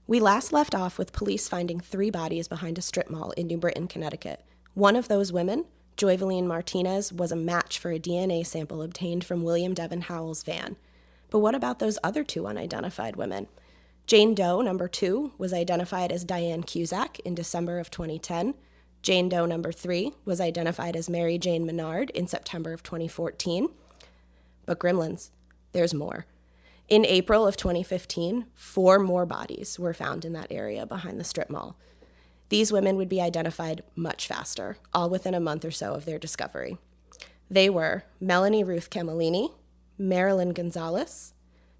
We last left off with police finding 3 bodies behind a strip mall in New Britain, Connecticut. One of those women, Joyveline Martinez, was a match for a DNA sample obtained from William Devin Howell's van. But what about those other 2 unidentified women? Jane Doe, number 2, was identified as Diane Cusack in December of 2010. Jane Doe, number 3, was identified as Mary Jane Menard in September of 2014. But gremlins, there's more. In April of 2015, 4 more bodies were found in that area behind the strip mall. These women would be identified much faster, all within a month or so of their discovery. They were Melanie Ruth Camellini, Marilyn Gonzalez,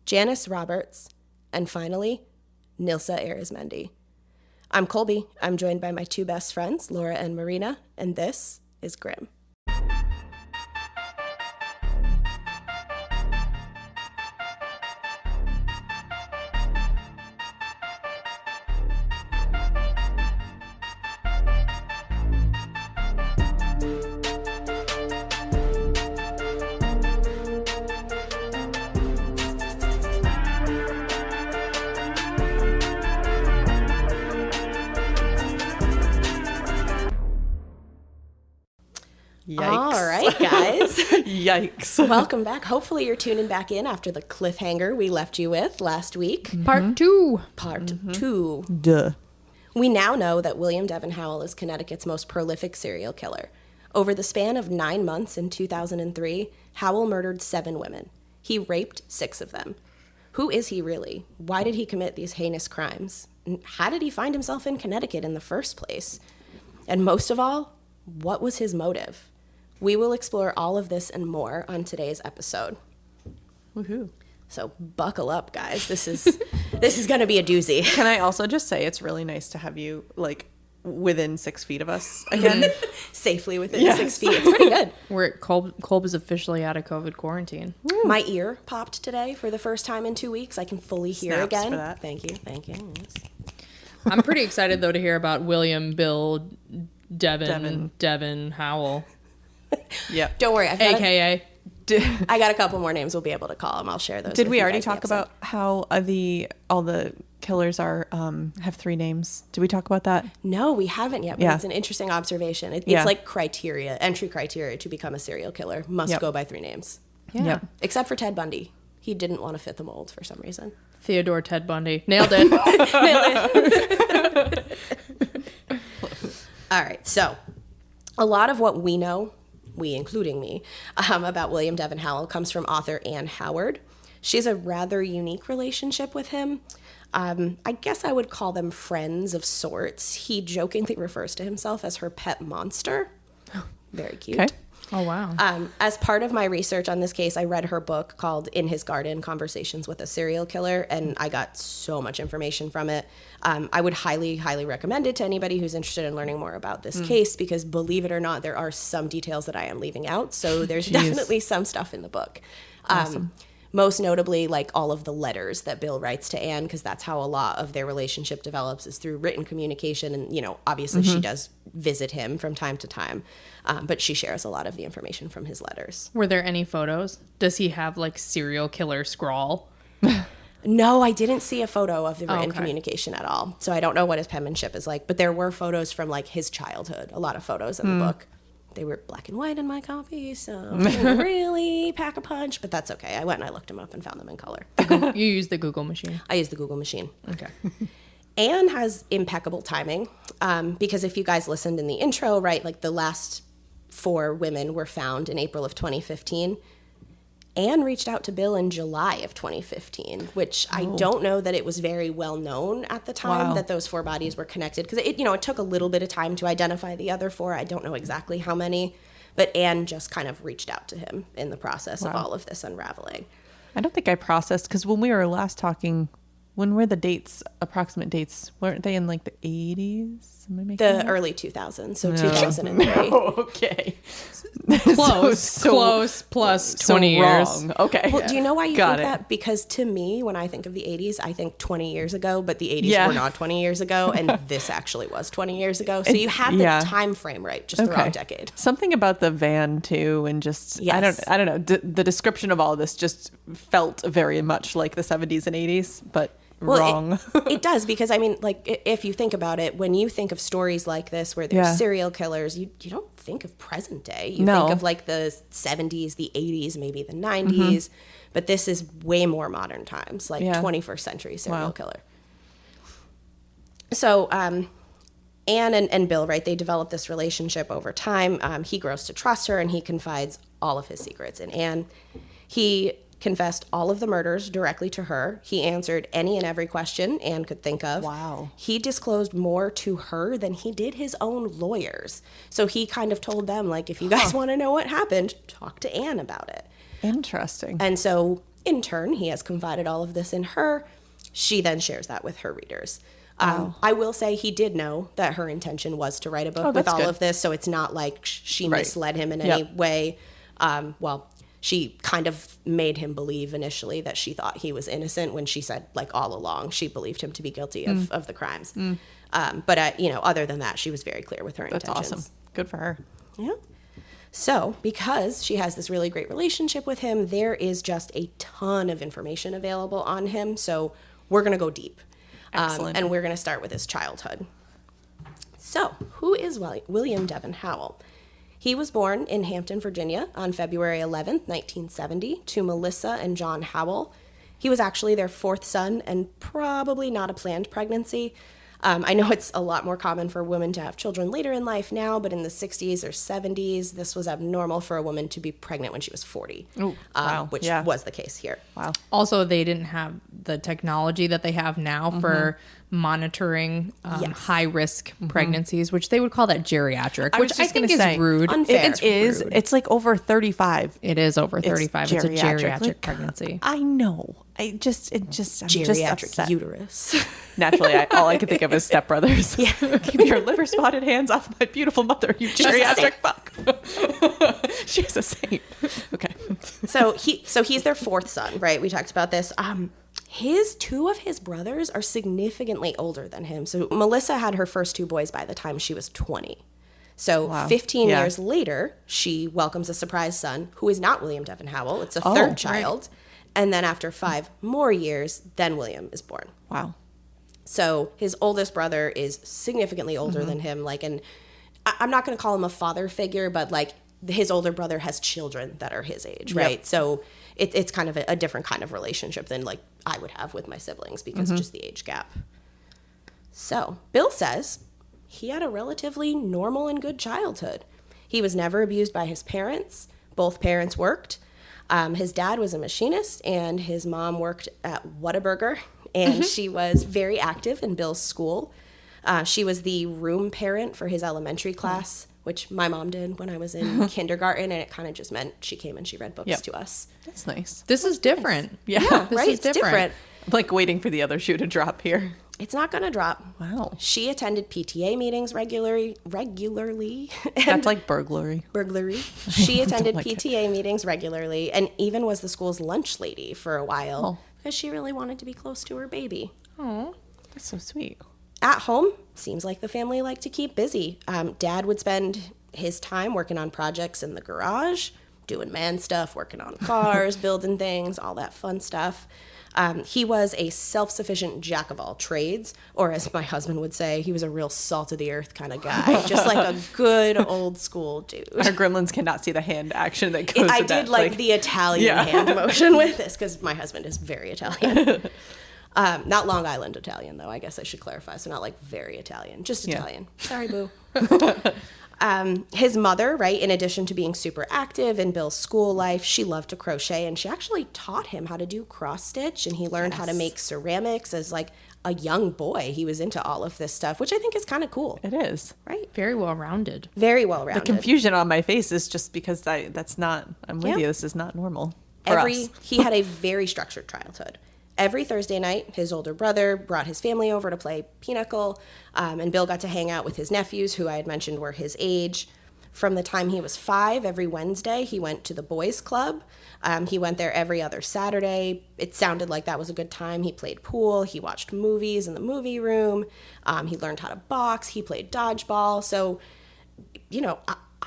Janice Roberts, and finally, Nilsa Arizmendi. I'm Colby. I'm joined by my 2 best friends, Laura and Marina, and this is GRIMM. Yikes. All right, guys. Yikes. Welcome back. Hopefully you're tuning back in after the cliffhanger we left you with last week. Part 2. Part 2. Duh. We now know that William Devin Howell is Connecticut's most prolific serial killer. Over the span of 9 months in 2003, Howell murdered 7 women. He raped 6 of them. Who is he really? Why did he commit these heinous crimes? And how did he find himself in Connecticut in the first place? And most of all, what was his motive? We will explore all of this and more on today's episode. Woohoo. So buckle up, guys. This is going to be a doozy. Can I also just say it's really nice to have you like within 6 feet of us again? Safely within 6 feet. It's pretty good. We're at Colb is officially out of COVID quarantine. My ear popped today for the first time in 2 weeks. I can fully hear Snaps again. for that. Thank you. Yes. I'm pretty excited though to hear about William Devin Howell, Yeah. Don't worry. aka. I got a couple more names we'll be able to call them. I'll share those. Did with we you already guys in the talk about how all the killers are have 3 names? Did we talk about that? No, we haven't yet, but Yeah. it's an interesting observation. It's Yeah. like entry criteria to become a serial killer must Yep. go by 3 names. Yeah. Yep. Except for Ted Bundy. He didn't want to fit the mold for some reason. Theodore Ted Bundy. Nailed it. All right, so a lot of what we know, we including me, about William Devin Howell comes from author Anne Howard. She has a rather unique relationship with him. I guess I would call them friends of sorts. He jokingly refers to himself as her pet monster. Very cute. Okay. Oh, wow. As part of my research on this case, I read her book called In His Garden, Conversations with a Serial Killer, and I got so much information from it. I would highly, highly recommend it to anybody who's interested in learning more about this case, because believe it or not, there are some details that I am leaving out. So there's definitely some stuff in the book. Awesome. Most notably, like all of the letters that Bill writes to Anne, because that's how a lot of their relationship develops, is through written communication. And, you know, obviously she does visit him from time to time, but she shares a lot of the information from his letters. Were there any photos? Does he have like serial killer scrawl? No, I didn't see a photo of the written Okay. communication at all. So I don't know what his penmanship is like, but there were photos from like his childhood, a lot of photos in the book. They were black and white in my copy, so I didn't really pack a punch, but that's okay. I went and I looked them up and found them in color. You use the Google machine. I used the Google machine. Okay. Anne has impeccable timing, because if you guys listened in the intro, right, like the last 4 women were found in April of 2015. Anne reached out to Bill in July of 2015, which I don't know that it was very well known at the time that those 4 bodies were connected, because it took a little bit of time to identify the other 4. I don't know exactly how many, but Anne just kind of reached out to him in the process of all of this unraveling. I don't think I processed, because when we were last talking, when were the dates, approximate dates? Weren't they in like the 80s? Am I making that The up? early 2000s, so 2003. Oh, okay. Close plus 20 years. Wrong. Okay. Well, do you know why you Got think it. that? Because to me, when I think of the 80s, I think 20 years ago, but the 80s were not 20 years ago, and this actually was 20 years ago. So you had the time frame right, just the wrong decade. Something about the van too, and just Yes. I don't know. The description of all of this just felt very much like the 70s and 80s, but wrong. It does, because I mean, like, if you think about it, when you think of stories like this where there's serial killers, you don't think of present day. You think of like the 70s, the 80s, maybe the 90s, but this is way more modern times, like 21st century serial killer. So Anne and Bill, right, they develop this relationship over time. He grows to trust her, and he confides all of his secrets in Anne. He confessed all of the murders directly to her. He answered any and every question Anne could think of. Wow. He disclosed more to her than he did his own lawyers. So he kind of told them, like, if you guys want to know what happened, talk to Anne about it. Interesting. And so, in turn, he has confided all of this in her. She then shares that with her readers. I will say he did know that her intention was to write a book with all of this, so it's not like she misled him in any way. She kind of made him believe initially that she thought he was innocent when she said, like, all along she believed him to be guilty of the crimes. But other than that, she was very clear with her intentions. That's awesome. Good for her. Yeah. So, because she has this really great relationship with him, there is just a ton of information available on him. So, we're going to go deep. Excellent. And we're going to start with his childhood. So, who is William Devin Howell? He was born in Hampton, Virginia on February 11th, 1970, to Melissa and John Howell. He was actually their fourth son and probably not a planned pregnancy. I know it's a lot more common for women to have children later in life now, but in the 60s or 70s, this was abnormal for a woman to be pregnant when she was 40, which was the case here. Wow. Also, they didn't have the technology that they have now for monitoring high-risk pregnancies, which they would call that geriatric, which I think is rude. Unfair. It is. Rude. It's like over 35. It is over 35. It's a geriatric like, pregnancy. I know. I'm just Geriatric upset. uterus. Naturally, all I could think of is Step Brothers. Yeah. Keep your liver spotted hands off my beautiful mother, you geriatric fuck. She's a saint. Okay. So he's their fourth son, right? We talked about this. Two of his brothers are significantly older than him. So Melissa had her first two boys by the time she was 20. So 15 years later, she welcomes a surprise son who is not William Devin Howell. It's a third child. Right. And then after 5 more years, then William is born. Wow. So his oldest brother is significantly older than him. Like, and I'm not going to call him a father figure, but like his older brother has children that are his age, right? Yep. So it's kind of a different kind of relationship than like I would have with my siblings because of just the age gap. So Bill says he had a relatively normal and good childhood. He was never abused by his parents. Both parents worked. His dad was a machinist and his mom worked at Whataburger, and she was very active in Bill's school. She was the room parent for his elementary class, which my mom did when I was in kindergarten, and it kind of just meant she came and she read books to us. That's nice. This is different. Nice. Yeah, this right? It's different. I'm like waiting for the other shoe to drop here. It's not going to drop. Wow. She attended PTA meetings regularly. That's like burglary. She attended PTA meetings regularly and even was the school's lunch lady for a while because she really wanted to be close to her baby. Oh, that's so sweet. At home, seems like the family liked to keep busy. Dad would spend his time working on projects in the garage, doing man stuff, working on cars, building things, all that fun stuff. He was a self-sufficient jack of all trades, or as my husband would say, he was a real salt of the earth kind of guy, just like a good old school dude. Our gremlins cannot see the hand action that goes with that. I did like the Italian hand motion with this because my husband is very Italian. Not Long Island Italian, though, I guess I should clarify. So not like very Italian, just Italian. Sorry, boo. His mother, right, in addition to being super active in Bill's school life, she loved to crochet, and she actually taught him how to do cross stitch, and he learned how to make ceramics as like a young boy. He was into all of this stuff, which I think is kind of cool. It is. Right? Very well-rounded. Very well-rounded. The confusion on my face is just because that's not, I'm with you, this is not normal for us. He had a very structured childhood. Every Thursday night, his older brother brought his family over to play pinochle, and Bill got to hang out with his nephews, who I had mentioned were his age. From the time he was 5, every Wednesday, he went to the boys' club. He went there every other Saturday. It sounded like that was a good time. He played pool. He watched movies in the movie room. He learned how to box. He played dodgeball. So,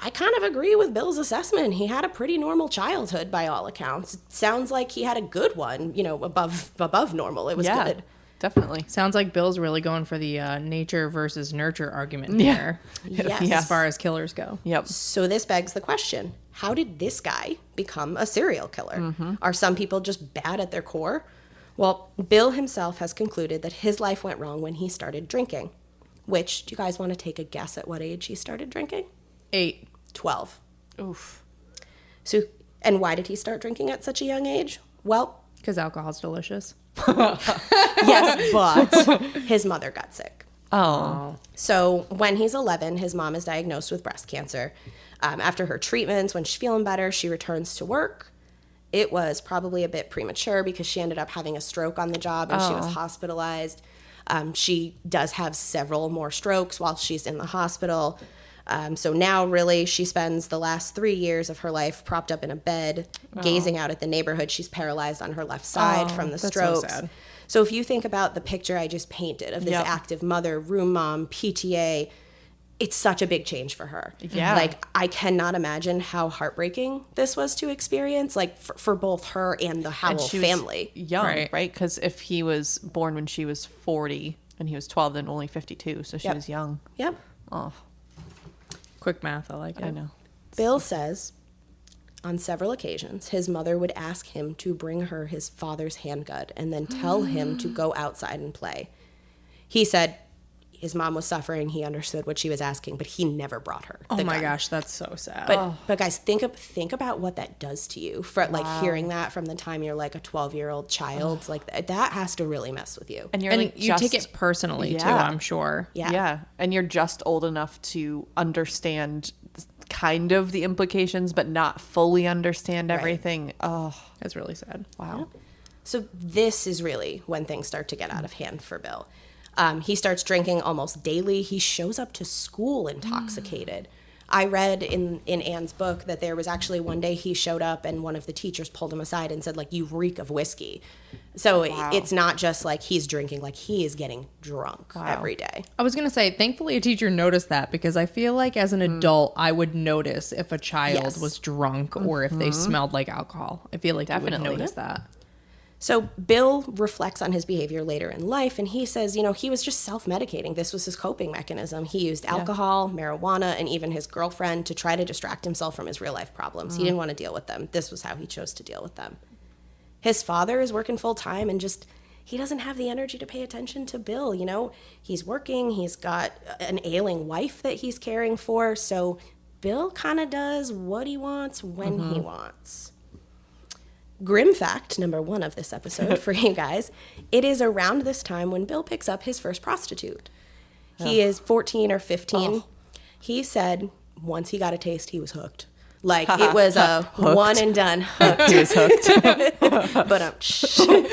I kind of agree with Bill's assessment. He had a pretty normal childhood by all accounts. It sounds like he had a good one, above normal. It was good. definitely. Sounds like Bill's really going for the nature versus nurture argument here. Yes. As far as killers go. Yep. So this begs the question, how did this guy become a serial killer? Are some people just bad at their core? Well, Bill himself has concluded that his life went wrong when he started drinking. Which, do you guys want to take a guess at what age he started drinking? 8. 12. Oof. So, and why did he start drinking at such a young age? Well, Because alcohol's delicious. yes, but his mother got sick. Oh. So when he's 11, his mom is diagnosed with breast cancer. After her treatments, when she's feeling better, she returns to work. It was probably a bit premature because she ended up having a stroke on the job and she was hospitalized. She does have several more strokes while she's in the hospital. So now really she spends the last 3 years of her life propped up in a bed, gazing out at the neighborhood. She's paralyzed on her left side from the that's so strokes. sad. So if you think about the picture I just painted of this active mother, room mom, PTA, it's such a big change for her. Yeah. Like, I cannot imagine how heartbreaking this was to experience, like, for both her and the Howell she was family. young, Right. right? Because if he was born when she was 40 and he was 12, then only 52. So she was young. Yep. Oh, Quick math, I like it. I know. Bill says on several occasions his mother would ask him to bring her his father's handgun and then tell him to go outside and play. He said his mom was suffering. He understood what she was asking, but he never brought her Oh the my gun. gosh, that's so sad. But guys, think about what that does to you. For like hearing that from the time you're like a 12-year-old child, like that has to really mess with you. And you're and like, you take it personally too, Yeah. I'm sure. Yeah. Yeah. And you're just old enough to understand kind of the implications, but not fully understand everything. Oh, That's really sad. wow. So this is really when things start to get out of hand for Bill. He starts drinking almost daily. He shows up to school intoxicated. I read in Anne's book that there was actually one day he showed up and one of the teachers pulled him aside and said, like, you reek of whiskey. So it's not just like he's drinking, like he is getting drunk every day. I was going to say, thankfully a teacher noticed that, because I feel like as an adult, I would notice if a child Yes. was drunk or if they smelled like alcohol. I feel like you Definitely. would notice that. So Bill reflects on his behavior later in life, and he says, he was just self-medicating. This was his coping mechanism. He used alcohol, marijuana, and even his girlfriend to try to distract himself from his real-life problems. He didn't want to deal with them. This was how he chose to deal with them. His father is working full-time, and he doesn't have the energy to pay attention to Bill. He's working. He's got an ailing wife that he's caring for. So Bill kind of does what he wants when he wants. Grim fact number 1 of this episode for you guys. It is around this time when Bill picks up his first prostitute. He is 14 or 15. He said once he got a taste, he was hooked. Like, it was a one and done hooked. He was hooked. But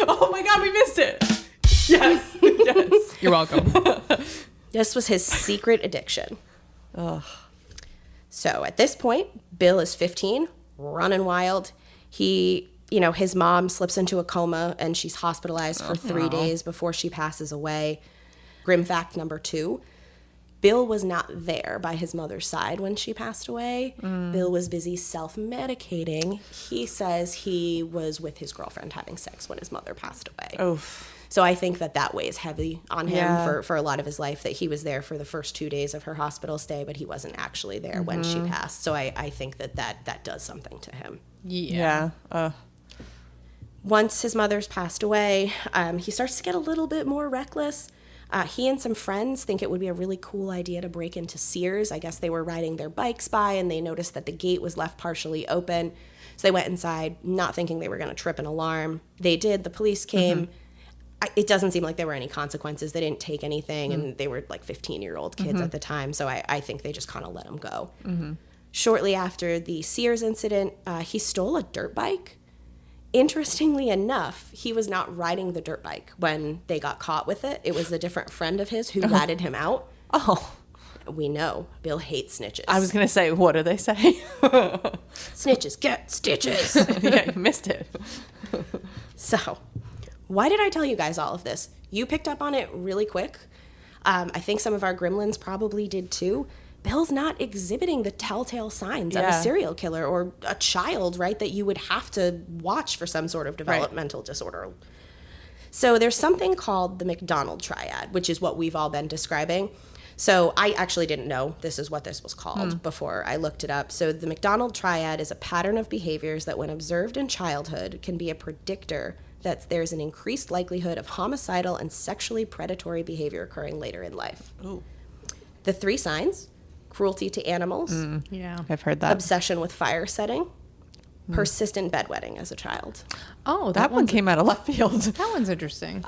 Oh my God, we missed it. Yes. Yes. You're welcome. this was his secret addiction. So at this point, Bill is 15, running wild. His mom slips into a coma and she's hospitalized for 3 days before she passes away. Grim fact number 2, Bill was not there by his mother's side when she passed away. Bill was busy self-medicating. He says he was with his girlfriend having sex when his mother passed away. Oof. So I think that weighs heavy on him Yeah. for a lot of his life, that he was there for the first 2 days of her hospital stay, but he wasn't actually there when she passed. So I think that does something to him. Yeah. Once his mother's passed away, he starts to get a little bit more reckless. He and some friends think it would be a really cool idea to break into Sears. I guess they were riding their bikes by and they noticed that the gate was left partially open. So they went inside, not thinking they were going to trip an alarm. They did. The police came. It doesn't seem like there were any consequences. They didn't take anything, and they were like 15-year-old kids at the time. So I think they just kind of let them go. Shortly after the Sears incident, he stole a dirt bike. Interestingly enough, he was not riding the dirt bike when they got caught with it. It was a different friend of his who ratted him out. Oh. We know Bill hates snitches. I was going to say, what do they say? Snitches get stitches. Yeah, you missed it. So, why did I tell you guys all of this? You picked up on it really quick. I think some of our gremlins probably did too. Bill's not exhibiting the telltale signs of a serial killer or a child, right, that you would have to watch for some sort of developmental disorder. So there's something called the McDonald triad, which is what we've all been describing. So I actually didn't know this is what this was called before I looked it up. So the McDonald triad is a pattern of behaviors that when observed in childhood can be a predictor that there's an increased likelihood of homicidal and sexually predatory behavior occurring later in life. Ooh. The 3 signs: cruelty to animals, Yeah. I've heard that. obsession with fire setting, persistent bedwetting as a child. Oh, That one came out of left field. That one's interesting.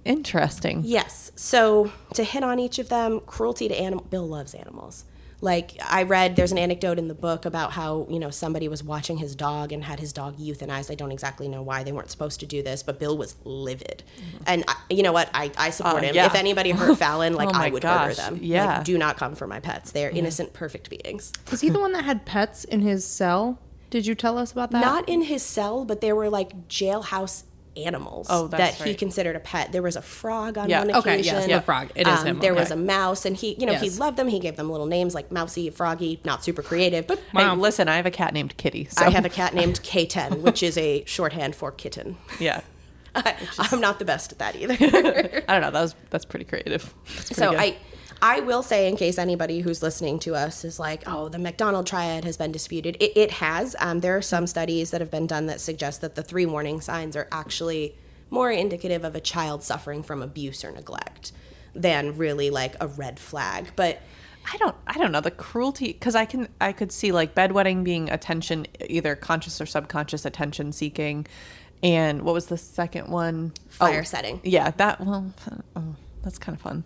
Interesting. Yes. So to hit on each of them, cruelty to animals. Bill loves animals. Like I read, there's an anecdote in the book about how, somebody was watching his dog and had his dog euthanized. I don't exactly know why they weren't supposed to do this, but Bill was livid. And you know what? I support him. Yeah. If anybody hurt Fallon, Oh I my would murder gosh. them. Yeah. Like, do not come for my pets. They are innocent, perfect beings. Was he the one that had pets in his cell? Did you tell us about that? Not in his cell, but there were like jailhouse animals that's that he right. considered a pet. There was a frog on Yeah. one Okay, occasion. yes, the frog. It is him. There Okay. was a mouse, and he, he Yes. loved them. He gave them little names like Mousy, Froggy, not super creative. But Hey, listen, I have a cat named Kitty. So. I have a cat named K10, which is a shorthand for kitten. Yeah. I'm not the best at that either. I don't know. That's pretty creative. That's pretty So good. I will say, in case anybody who's listening to us is like, oh, the McDonald triad has been disputed. It has. There are some studies that have been done that suggest that the 3 warning signs are actually more indicative of a child suffering from abuse or neglect than really like a red flag. But I don't know the cruelty, because I could see like bedwetting being attention, either conscious or subconscious attention seeking, and what was the second one? fire setting. Yeah, that's kind of fun.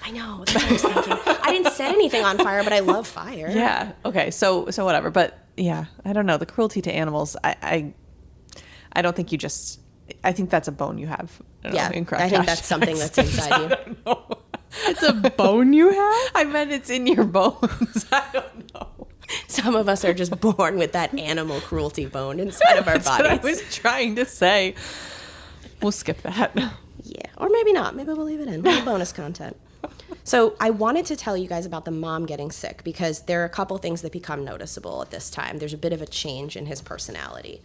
I know. That's what I was thinking. I didn't set anything on fire, but I love fire. Yeah. Okay. So whatever. But yeah, I don't know the cruelty to animals. I don't think you just. I think that's a bone you have. Yeah, I think that's something that's inside you. don't know. It's a bone you have? I meant it's in your bones. I don't know. Some of us are just born with that animal cruelty bone inside of our That's what I bodies. was trying to say. We'll skip that. Yeah, or maybe not. Maybe we'll leave it in. Little bonus content. So I wanted to tell you guys about the mom getting sick because there are a couple things that become noticeable at this time. There's a bit of a change in his personality.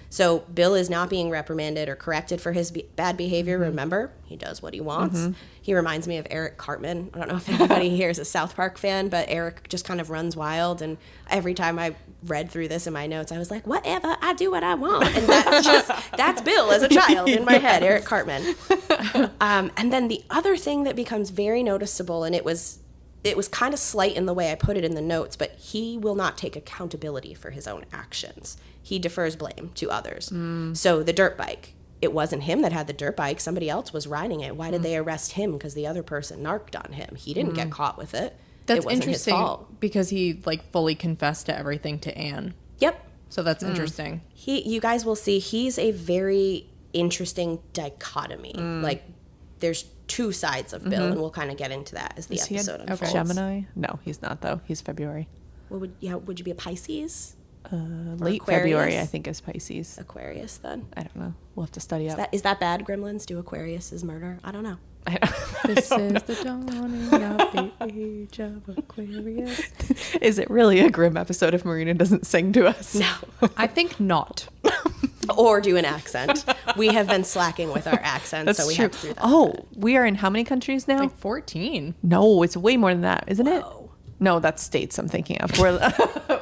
So Bill is not being reprimanded or corrected for his bad behavior. Remember, he does what he wants. He reminds me of Eric Cartman. I don't know if anybody here is a South Park fan, but Eric just kind of runs wild. And every time I read through this in my notes, I was like, whatever, I do what I want. And that's Bill as a child in my head, Eric Cartman. And then the other thing that becomes very noticeable, and it was kind of slight in the way I put it in the notes, but he will not take accountability for his own actions. He defers blame to others. So the dirt bike, it wasn't him that had the dirt bike. Somebody else was riding it. Why did they arrest him? Because the other person narked on him. He didn't get caught with it. That's it wasn't interesting his fault. because he like fully confessed to everything to Anne. Yep. So that's interesting. You guys will see he's a very interesting dichotomy. Like there's 2 sides of Bill, and we'll kind of get into that as the Is he a episode unfolds. Gemini? No, he's not though. He's February. Would you be a Pisces? Late Aquarius? February, I think, is Pisces. Aquarius, then. I don't know. We'll have to study up. Is that bad, Gremlins? Do Aquarius is murder? I don't know. This is the dawning of the age of Aquarius. Is it really a grim episode if Marina doesn't sing to us? No. I think not. Or do an accent. We have been slacking with our accents, That's so we true. have to do that. Oh, we are in how many countries now? Like 14. No, it's way more than that, isn't it? Whoa. No, that's states I'm thinking of.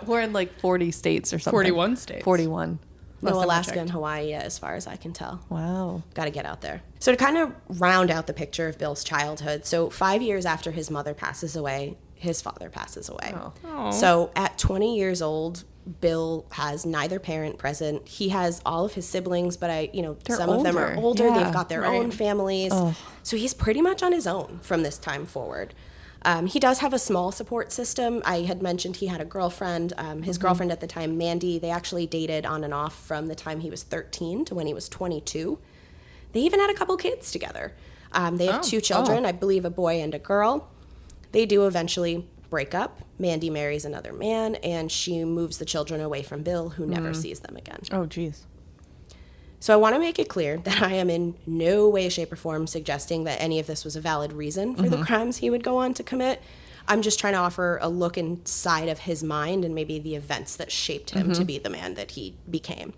We're in like 40 states or something. 41 states. 41. Last No time I Alaska checked. and Hawaii yet, as far as I can tell. Wow. Got to get out there. So to kind of round out the picture of Bill's childhood, so 5 years after his mother passes away, his father passes away. Oh. So at 20 years old, Bill has neither parent present. He has all of his siblings, but They're some of them are older. older. Yeah, They've got their right. own families. So he's pretty much on his own from this time forward. He does have a small support system. I had mentioned he had a girlfriend. His girlfriend at the time, Mandy, they actually dated on and off from the time he was 13 to when he was 22. They even had a couple kids together. They have 2 children, I believe a boy and a girl. They do eventually break up. Mandy marries another man, and she moves the children away from Bill, who never sees them again. Oh, geez. So I want to make it clear that I am in no way, shape, or form suggesting that any of this was a valid reason for the crimes he would go on to commit. I'm just trying to offer a look inside of his mind and maybe the events that shaped him to be the man that he became.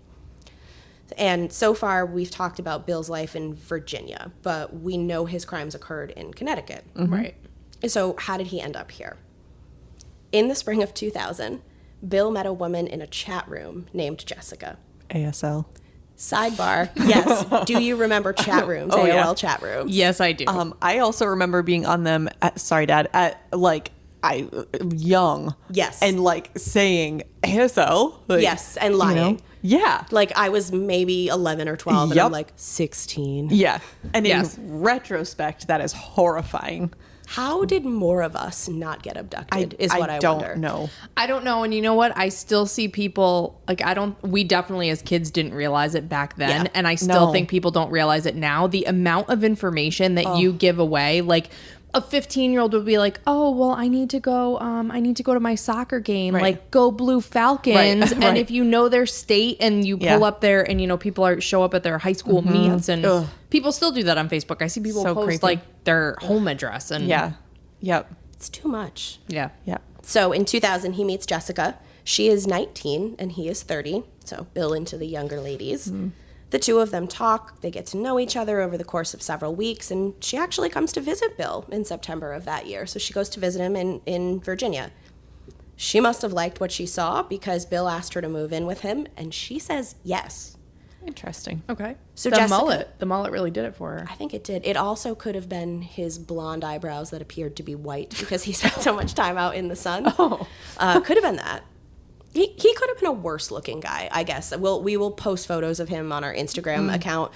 And so far, we've talked about Bill's life in Virginia, but we know his crimes occurred in Connecticut. Right. So how did he end up here? In the spring of 2000, Bill met a woman in a chat room named Jessica. ASL. Sidebar, yes. Do you remember chat rooms, Oh, AOL yeah. chat rooms? Yes, I do. I also remember being on them young. Yes. And like saying ASL. Like, Yes, and lying. Yeah. Like I was maybe 11 or 12 and Yup. I'm like 16. Yeah. And Yes. in retrospect, that is horrifying. How did more of us not get abducted is what I don't wonder. know. I don't know. And you know what? I still see people we definitely as kids didn't realize it back then. Yeah. And I still No. think people don't realize it now. The amount of information that you give away, like a 15-year-old would be like, oh, well, I need to go to my soccer game. Right. Like go Blue Falcons. Right. And Right. if you know their state and you Yeah. pull up there and, people show up at their high school meets and Ugh. people still do that on Facebook. I see people So post creepy. like their home address and Yeah. Yep. It's too much. yeah. Yep. So in 2000, he meets Jessica. She is 19 and he is 30. So Bill into the younger ladies. The two of them talk. They get to know each other over the course of several weeks. And she actually comes to visit Bill in September of that year. So she goes to visit him in Virginia. She must have liked what she saw because Bill asked her to move in with him. And she says yes. Interesting. Okay. So the Jessica- mullet really did it for her. I think it did. It also could have been his blonde eyebrows that appeared to be white because he spent so much time out in the sun. Oh. Could have been that. He could have been a worse looking guy, I guess. We will post photos of him on our Instagram account,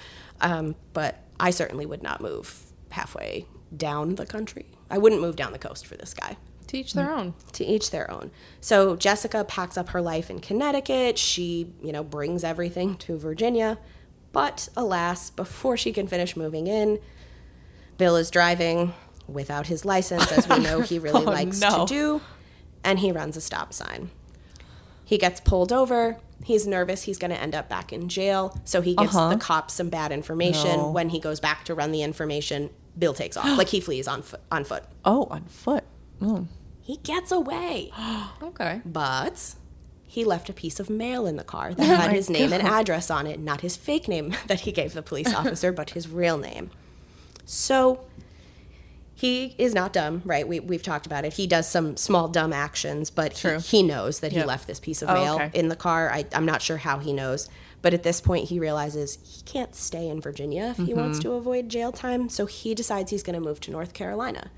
but I certainly would not move halfway down the country. I wouldn't move down the coast for this guy. To each their own. To each their own. So Jessica packs up her life in Connecticut. She, brings everything to Virginia. But alas, before she can finish moving in, Bill is driving without his license, as we know he really likes to do, and he runs a stop sign. He gets pulled over. He's nervous he's going to end up back in jail, so he gives the cops some bad information. No. When he goes back to run the information, Bill takes off. Like he flees on foot. Oh, on foot. He gets away. Okay. But he left a piece of mail in the car that had his name and address on it, not his fake name that he gave the police officer, but his real name. So he is not dumb, right? We've talked about it. He does some small dumb actions, but he knows that he left this piece of mail in the car. I'm not sure how he knows. But at this point, he realizes he can't stay in Virginia if he wants to avoid jail time. So he decides he's going to move to North Carolina.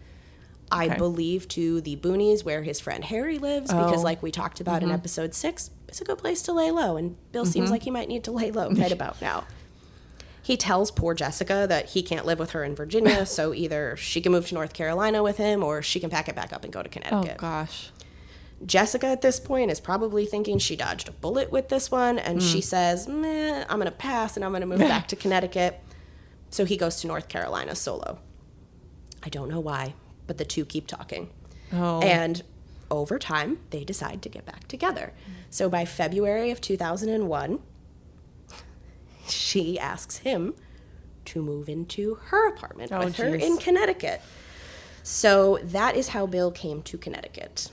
I believe to the boonies where his friend Harry lives, because like we talked about in episode 6, it's a good place to lay low. And Bill seems like he might need to lay low right about now. He tells poor Jessica that he can't live with her in Virginia, so either she can move to North Carolina with him or she can pack it back up and go to Connecticut. Oh, gosh. Jessica at this point is probably thinking she dodged a bullet with this one, and she says, meh, I'm going to pass and I'm going to move back to Connecticut. So he goes to North Carolina solo. I don't know why, but the two keep talking. Oh. And over time, they decide to get back together. So by February of 2001, she asks him to move into her apartment with her in Connecticut. So that is how Bill came to Connecticut.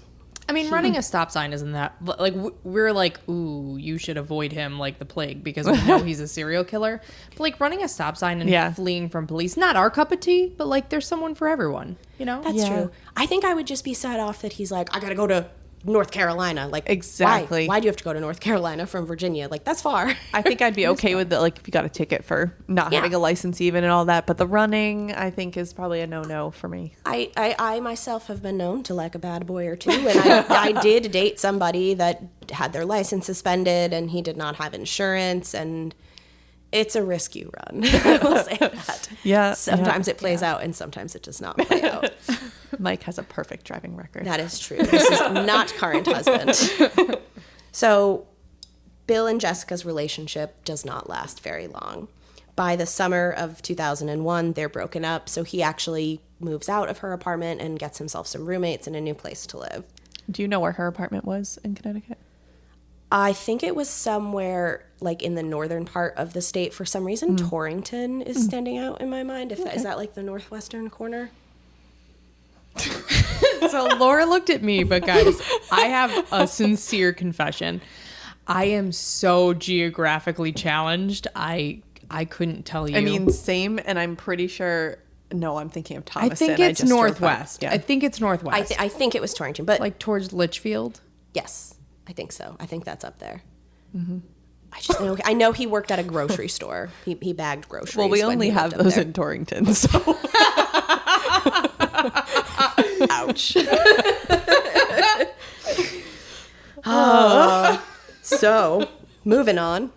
I mean, running a stop sign isn't that like we're like, ooh, you should avoid him like the plague because we know he's a serial killer. But like running a stop sign and fleeing from police, not our cup of tea, but like there's someone for everyone, you know? That's true. I think I would just be set off that he's like, I gotta go to North Carolina. Like, exactly. Why do you have to go to North Carolina from Virginia? Like, that's far. I think I'd be okay with it, like, if you got a ticket for not having a license even and all that. But the running, I think, is probably a no-no for me. I myself have been known to like a bad boy or two. And I did date somebody that had their license suspended and he did not have insurance. And it's a risky run. I will say that. Yeah. Sometimes it plays out and sometimes it does not play out. Mike has a perfect driving record. That is true. This is not current husband. So Bill and Jessica's relationship does not last very long. By the summer of 2001, they're broken up, so he actually moves out of her apartment and gets himself some roommates and a new place to live. Do you know where her apartment was in Connecticut? I think it was somewhere like in the northern part of the state. For some reason, Torrington is standing out in my mind. Is that like the northwestern corner? So Laura looked at me, but guys, I have a sincere confession. I am so geographically challenged. I couldn't tell you. I mean, same, and I'm pretty sure. No, I'm thinking of Thomaston. I think it's northwest. Yeah. I think it's northwest. I think it was Torrington, but like towards Litchfield. yes, I think so. I think that's up there. I know he worked at a grocery store. He bagged groceries. Well, we when only he have lived up those there. in Torrington, so. Ouch. So, moving on.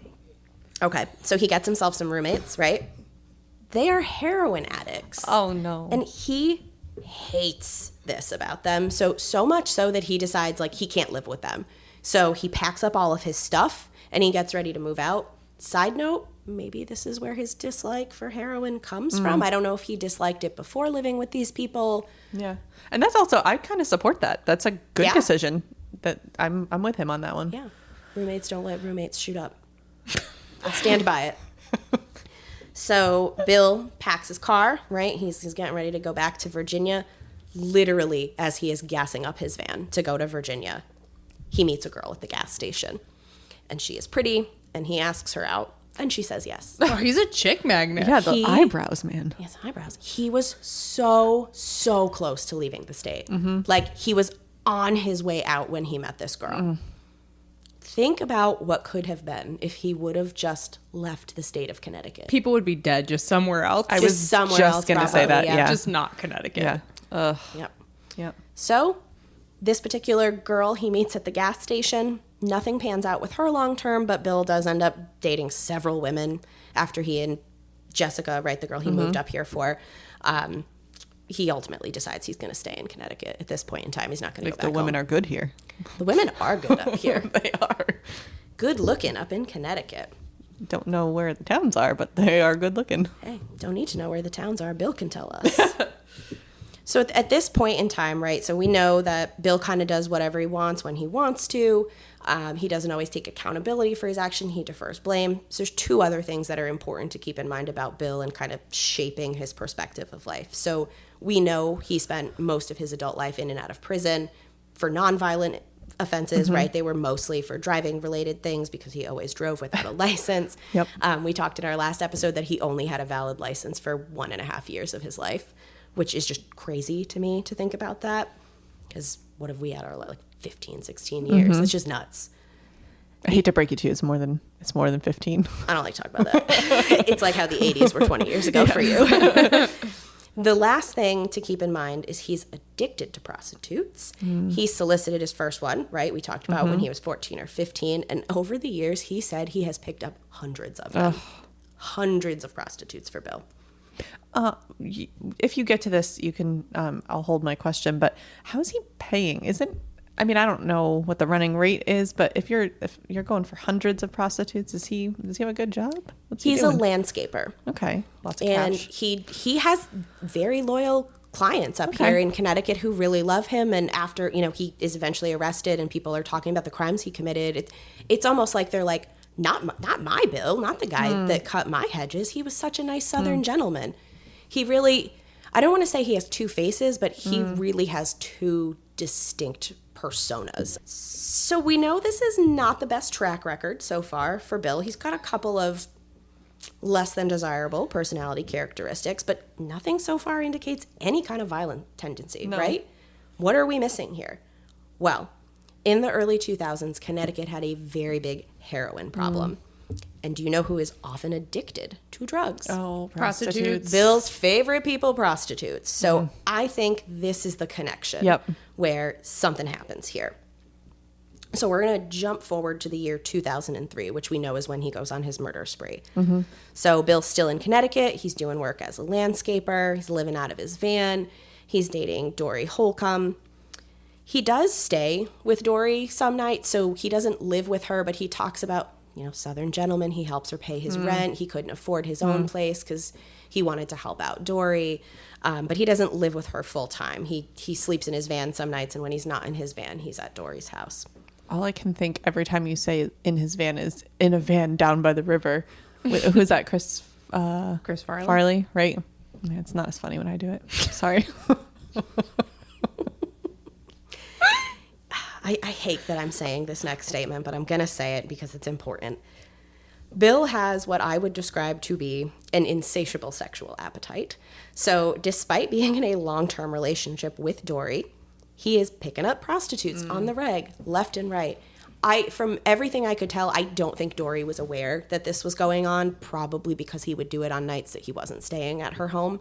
Okay, so he gets himself some roommates, right? They are heroin addicts. Oh, no. And he hates this about them. So much so that he decides, like, he can't live with them. So he packs up all of his stuff and he gets ready to move out. Side note, maybe this is where his dislike for heroin comes from. I don't know if he disliked it before living with these people. Yeah. And that's also, I kind of support that. That's a good Yeah. decision. That I'm with him on that one. Yeah. Roommates don't let roommates shoot up. I stand by it. So Bill packs his car, right? He's getting ready to go back to Virginia. Literally, as he is gassing up his van to go to Virginia, he meets a girl at the gas station. And she is pretty, and he asks her out, and she says yes. Oh, he's a chick magnet. Yeah, the eyebrows, man. He has eyebrows. He was so close to leaving the state. Like, he was on his way out when he met this girl. Think about what could have been if he would have just left the state of Connecticut. People would be dead just somewhere else. I Just was somewhere just else, going to say probably, that. yeah. Yeah. Just not Connecticut. Yeah. Ugh. Yep. Yep. So, this particular girl he meets at the gas station, nothing pans out with her long term, but Bill does end up dating several women after he and Jessica, right, the girl he moved up here for, he ultimately decides he's going to stay in Connecticut at this point in time. He's not going to go If back the women home. are good here. The women are good up here. They are. Good looking up in Connecticut. Don't know where the towns are, but they are good looking. Hey, don't need to know where the towns are. Bill can tell us. So at this point in time, right, so we know that Bill kind of does whatever he wants when he wants to. He doesn't always take accountability for his action. He defers blame. So there's two other things that are important to keep in mind about Bill and kind of shaping his perspective of life. So we know he spent most of his adult life in and out of prison for nonviolent offenses, right? They were mostly for driving related things because he always drove without a license. Yep. We talked in our last episode that he only had a valid license for 1.5 years of his life, which is just crazy to me to think about that. Because what have we had our like 15, 16 years? It's just nuts. I hate to break it to you, it's more than 15. I don't like to talk about that. It's like how the 80s were 20 years ago for you. The last thing to keep in mind is he's addicted to prostitutes. He solicited his first one, right? We talked about when he was 14 or 15. And over the years, he said he has picked up hundreds of them. Hundreds of prostitutes for Bill. If you get to this, you can, I'll hold my question, but how is he paying? I mean, I don't know what the running rate is, but if you're going for hundreds of prostitutes, does he have a good job? What's he He's a doing? landscaper. Okay. Lots of And cash. he has very loyal clients up here in Connecticut who really love him. And after, he is eventually arrested and people are talking about the crimes he committed, it's almost like they're like, not my Bill, not the guy that cut my hedges. He was such a nice Southern gentleman. He really, I don't want to say he has two faces, but he really has two distinct personas. So we know this is not the best track record so far for Bill. He's got a couple of less than desirable personality characteristics, but nothing so far indicates any kind of violent tendency, right? What are we missing here? Well, in the early 2000s, Connecticut had a very big heroin problem. And do you know who is often addicted to drugs? Oh, Prostitutes. prostitutes. Bill's favorite people, prostitutes. So I think this is the connection where something happens here. So we're going to jump forward to the year 2003, which we know is when he goes on his murder spree. So Bill's still in Connecticut. He's doing work as a landscaper. He's living out of his van. He's dating Dory Holcomb. He does stay with Dory some nights, so he doesn't live with her, but he talks about, Southern gentleman. He helps her pay his rent. He couldn't afford his own place because he wanted to help out Dory. But he doesn't live with her full time. He sleeps in his van some nights, and when he's not in his van, he's at Dory's house. All I can think every time you say in his van is in a van down by the river. Who's that? Chris Farley. Farley, right? Yeah, it's not as funny when I do it. Sorry. I hate that I'm saying this next statement, but I'm going to say it because it's important. Bill has what I would describe to be an insatiable sexual appetite. So despite being in a long-term relationship with Dory, he is picking up prostitutes on the reg, left and right. From everything I could tell, I don't think Dory was aware that this was going on, probably because he would do it on nights that he wasn't staying at her home.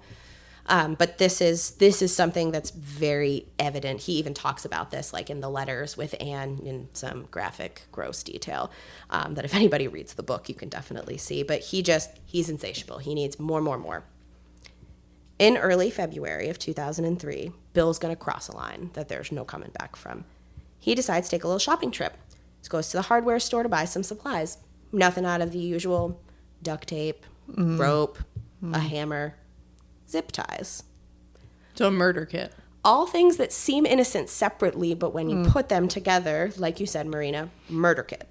But this is something that's very evident. He even talks about this like in the letters with Anne in some graphic, gross detail that if anybody reads the book, you can definitely see. But he's insatiable. He needs more. In early February of 2003, Bill's going to cross a line that there's no coming back from. He decides to take a little shopping trip. He goes to the hardware store to buy some supplies. Nothing out of the usual: duct tape, rope, a hammer, zip ties. So a murder kit. All things that seem innocent separately, but when you put them together, like you said, Marina, murder kit.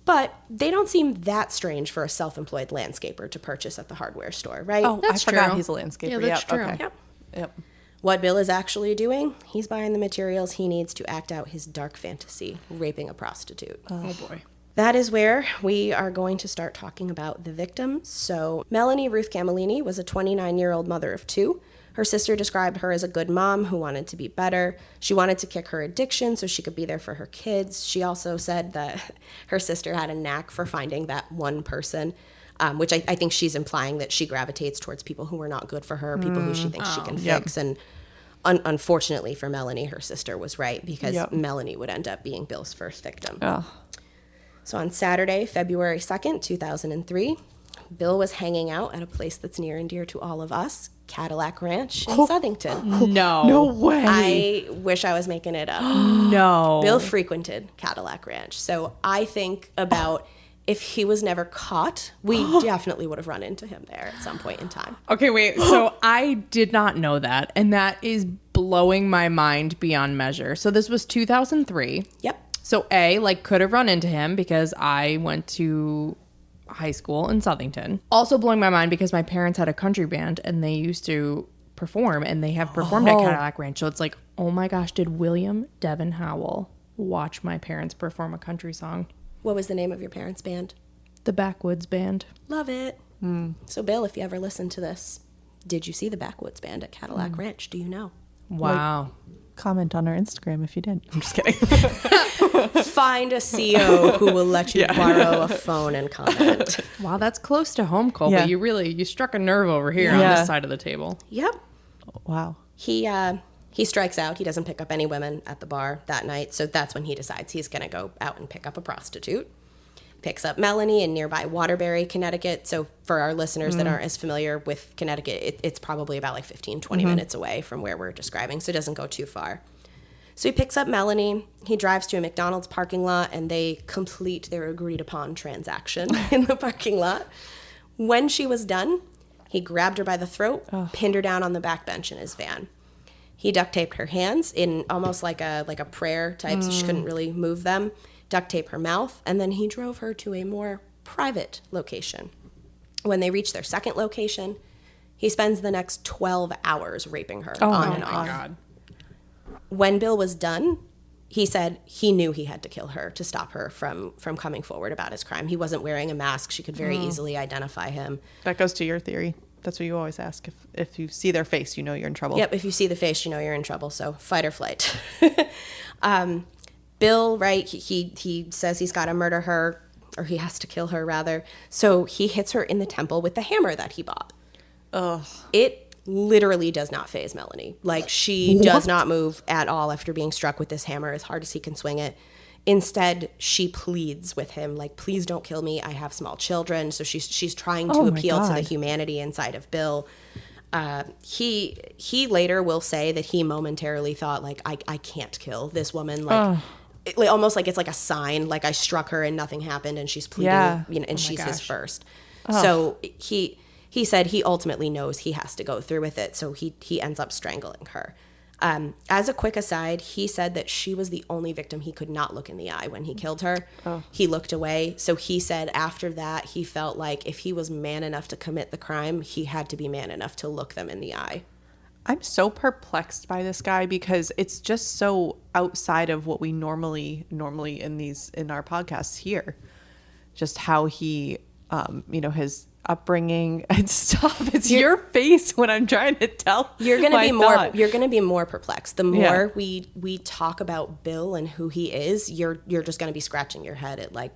But they don't seem that strange for a self-employed landscaper to purchase at the hardware store, right? Oh, That's I forgot true. he's a landscaper. Yeah, that's true. Okay. Yep. What Bill is actually doing, he's buying the materials he needs to act out his dark fantasy, raping a prostitute. Oh boy. That is where we are going to start talking about the victims. So Melanie Ruth Camellini was a 29-year-old mother of two. Her sister described her as a good mom who wanted to be better. She wanted to kick her addiction so she could be there for her kids. She also said that her sister had a knack for finding that one person, which I think she's implying that she gravitates towards people who are not good for her, people who she thinks she can fix. And unfortunately for Melanie, her sister was right, because Melanie would end up being Bill's first victim. So on Saturday, February 2nd, 2003, Bill was hanging out at a place that's near and dear to all of us, Cadillac Ranch in Southington. No way. I wish I was making it up. No. Bill frequented Cadillac Ranch. So I think about if he was never caught, we definitely would have run into him there at some point in time. Okay, wait. So I did not know that, and that is blowing my mind beyond measure. So this was 2003. Yep. So could have run into him because I went to high school in Southington. Also blowing my mind because my parents had a country band and they used to perform, and they have performed at Cadillac Ranch. So it's like, oh my gosh, did William Devin Howell watch my parents perform a country song? What was the name of your parents' band? The Backwoods Band. Love it. So Bill, if you ever listen to this, did you see the Backwoods Band at Cadillac Ranch? Do you know? Wow. Comment on our Instagram if you did. I'm just kidding. Find a CO who will let you borrow a phone and comment. Wow, that's close to home, Colby. Yeah. You struck a nerve over here on this side of the table. Yep. Wow. He strikes out. He doesn't pick up any women at the bar that night. So that's when he decides he's going to go out and pick up a prostitute. Picks up Melanie in nearby Waterbury, Connecticut. So for our listeners that aren't as familiar with Connecticut, it's probably about like 15, 20 minutes away from where we're describing. So it doesn't go too far. So he picks up Melanie. He drives to a McDonald's parking lot, and they complete their agreed upon transaction in the parking lot. When she was done, he grabbed her by the throat, pinned her down on the back bench in his van. He duct taped her hands in almost like a prayer type, so she couldn't really move them. Duct tape her mouth, and then he drove her to a more private location. When they reach their second location, he spends the next 12 hours raping her on and off. God. When Bill was done, he said he knew he had to kill her to stop her from coming forward about his crime. He wasn't wearing a mask. She could very easily identify him. That goes to your theory. That's what you always ask. If you see their face, you know you're in trouble. Yep, if you see the face, you know you're in trouble. So fight or flight. Bill, right, he says he's got to murder her, or he has to kill her, rather. So he hits her in the temple with the hammer that he bought. Ugh. It literally does not faze Melanie. Like, she does not move at all after being struck with this hammer as hard as he can swing it. Instead, she pleads with him, like, please don't kill me. I have small children. So she's trying to appeal to the humanity inside of Bill. He later will say that he momentarily thought, like, I can't kill this woman. Like, almost like it's like a sign, like I struck her and nothing happened, and she's pleading, you know, and she's his first. So he said he ultimately knows he has to go through with it. So he ends up strangling her. As a quick aside, he said that she was the only victim he could not look in the eye when he killed her. He looked away. So he said after that, he felt like if he was man enough to commit the crime, he had to be man enough to look them in the eye. I'm so perplexed by this guy because it's just so outside of what we normally in our podcasts hear. Just how he, his upbringing and stuff. It's your face when I'm trying to tell. You're gonna be more perplexed. The more we talk about Bill and who he is, you're just gonna be scratching your head at like,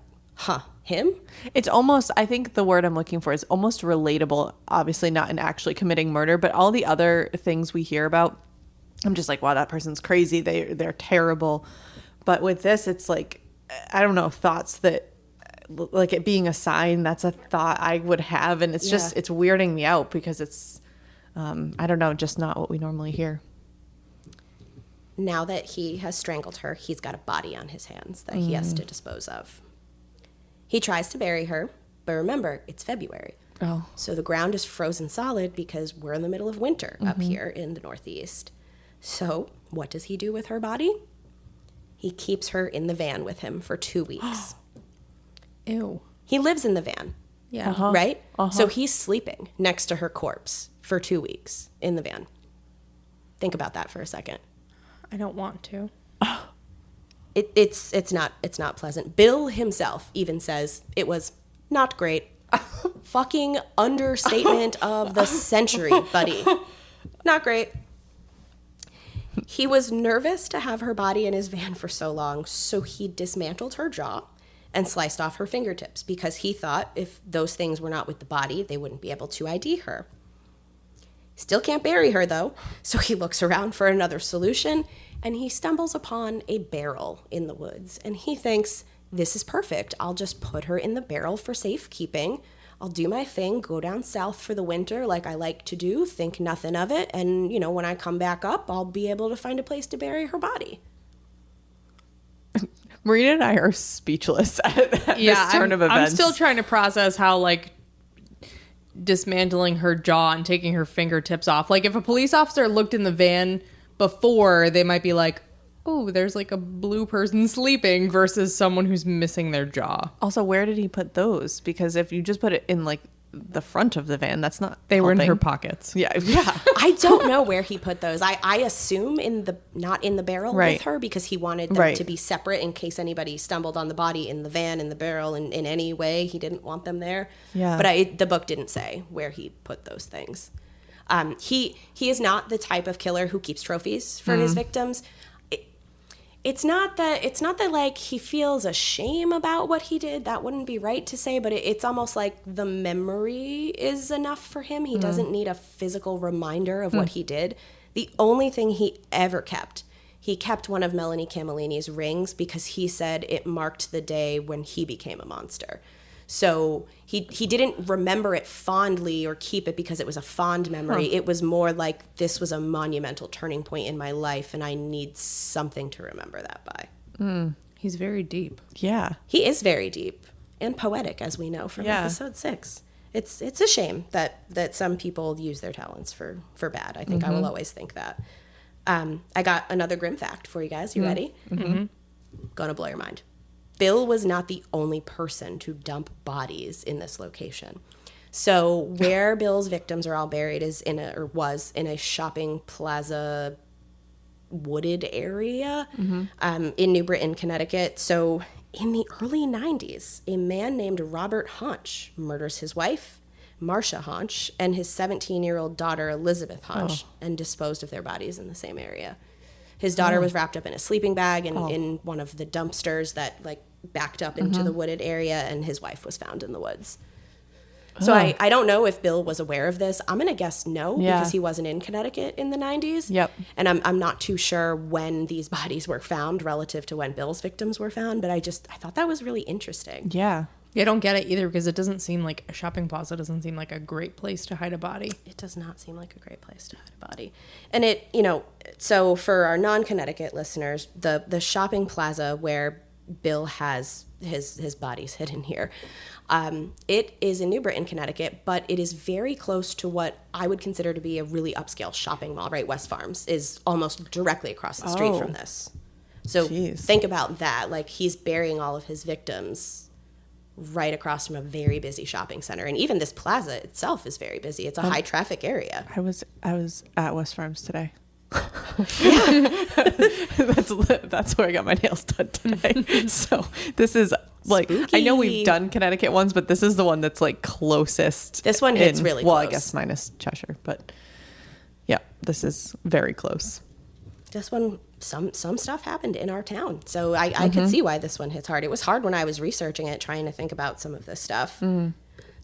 him? It's almost, I think the word I'm looking for is almost relatable, obviously not in actually committing murder, but all the other things we hear about, I'm just like, wow, that person's crazy. They're terrible. But with this, it's like, I don't know, thoughts that, like it being a sign, that's a thought I would have. And it's just, it's weirding me out because it's, I don't know, just not what we normally hear. Now that he has strangled her, he's got a body on his hands that he has to dispose of. He tries to bury her, but remember, it's February. Oh. So the ground is frozen solid because we're in the middle of winter up here in the Northeast. So what does he do with her body? He keeps her in the van with him for 2 weeks. Ew. He lives in the van. Yeah. Right? So he's sleeping next to her corpse for 2 weeks in the van. Think about that for a second. I don't want to. It's not pleasant. Bill himself even says it was not great. Fucking understatement of the century, buddy. Not great. He was nervous to have her body in his van for so long, so he dismantled her jaw and sliced off her fingertips because he thought if those things were not with the body, they wouldn't be able to ID her. Still can't bury her, though, so he looks around for another solution, and he stumbles upon a barrel in the woods, and he thinks, this is perfect. I'll just put her in the barrel for safekeeping. I'll do my thing, go down south for the winter like I like to do, think nothing of it, and, when I come back up, I'll be able to find a place to bury her body. Marina and I are speechless at this turn of events. I'm still trying to process how, like, dismantling her jaw and taking her fingertips off. Like, if a police officer looked in the van before, they might be like, oh, there's like a blue person sleeping versus someone who's missing their jaw. Also, where did he put those? Because if you just put it in like the front of the van, that's not They were in helping. her pockets. Yeah. I don't know where he put those. I assume not in the barrel with her because he wanted them to be separate in case anybody stumbled on the body in the van, in the barrel, in any way. He didn't want them there. Yeah. But the book didn't say where he put those things. He is not the type of killer who keeps trophies for his victims. It's not that like he feels a shame about what he did. That wouldn't be right to say, but it's almost like the memory is enough for him. He doesn't need a physical reminder of what he did. The only thing he ever kept, he kept one of Melanie Camellini's rings because he said it marked the day when he became a monster. So he didn't remember it fondly or keep it because it was a fond memory. It was more like this was a monumental turning point in my life and I need something to remember that by. He's very deep. Yeah. He is very deep and poetic, as we know from episode 6. It's a shame that some people use their talents for bad. I think I will always think that. I got another grim fact for you guys. You ready? Gonna blow your mind. Bill was not the only person to dump bodies in this location. So where Bill's victims are all buried was in a shopping plaza wooded area in New Britain, Connecticut. So in the early 90s, a man named Robert Haunch murders his wife, Marcia Haunch, and his 17-year-old daughter, Elizabeth Haunch, and disposed of their bodies in the same area. His daughter was wrapped up in a sleeping bag in one of the dumpsters that like backed up into the wooded area, and his wife was found in the woods. So I don't know if Bill was aware of this. I'm going to guess no, because he wasn't in Connecticut in the 90s. Yep. And I'm not too sure when these bodies were found relative to when Bill's victims were found, but I thought that was really interesting. Yeah. I don't get it either because it doesn't seem like a shopping plaza doesn't seem like a great place to hide a body. It does not seem like a great place to hide a body. And it, so for our non-Connecticut listeners, the shopping plaza where Bill has his bodies hidden here, it is in New Britain, Connecticut, but it is very close to what I would consider to be a really upscale shopping mall, right? West Farms is almost directly across the street from this. So think about that. Like, he's burying all of his victims right across from a very busy shopping center. And even this plaza itself is very busy. It's a high traffic area. I was at West Farms today. Yeah. That's where I got my nails done today. So this is like, Spooky. I know we've done Connecticut ones, but this is the one that's like closest. This one hits really well, close. I guess minus Cheshire, but yeah, this is very close. This one, some stuff happened in our town. So I could see why this one hits hard. It was hard when I was researching it, trying to think about some of this stuff.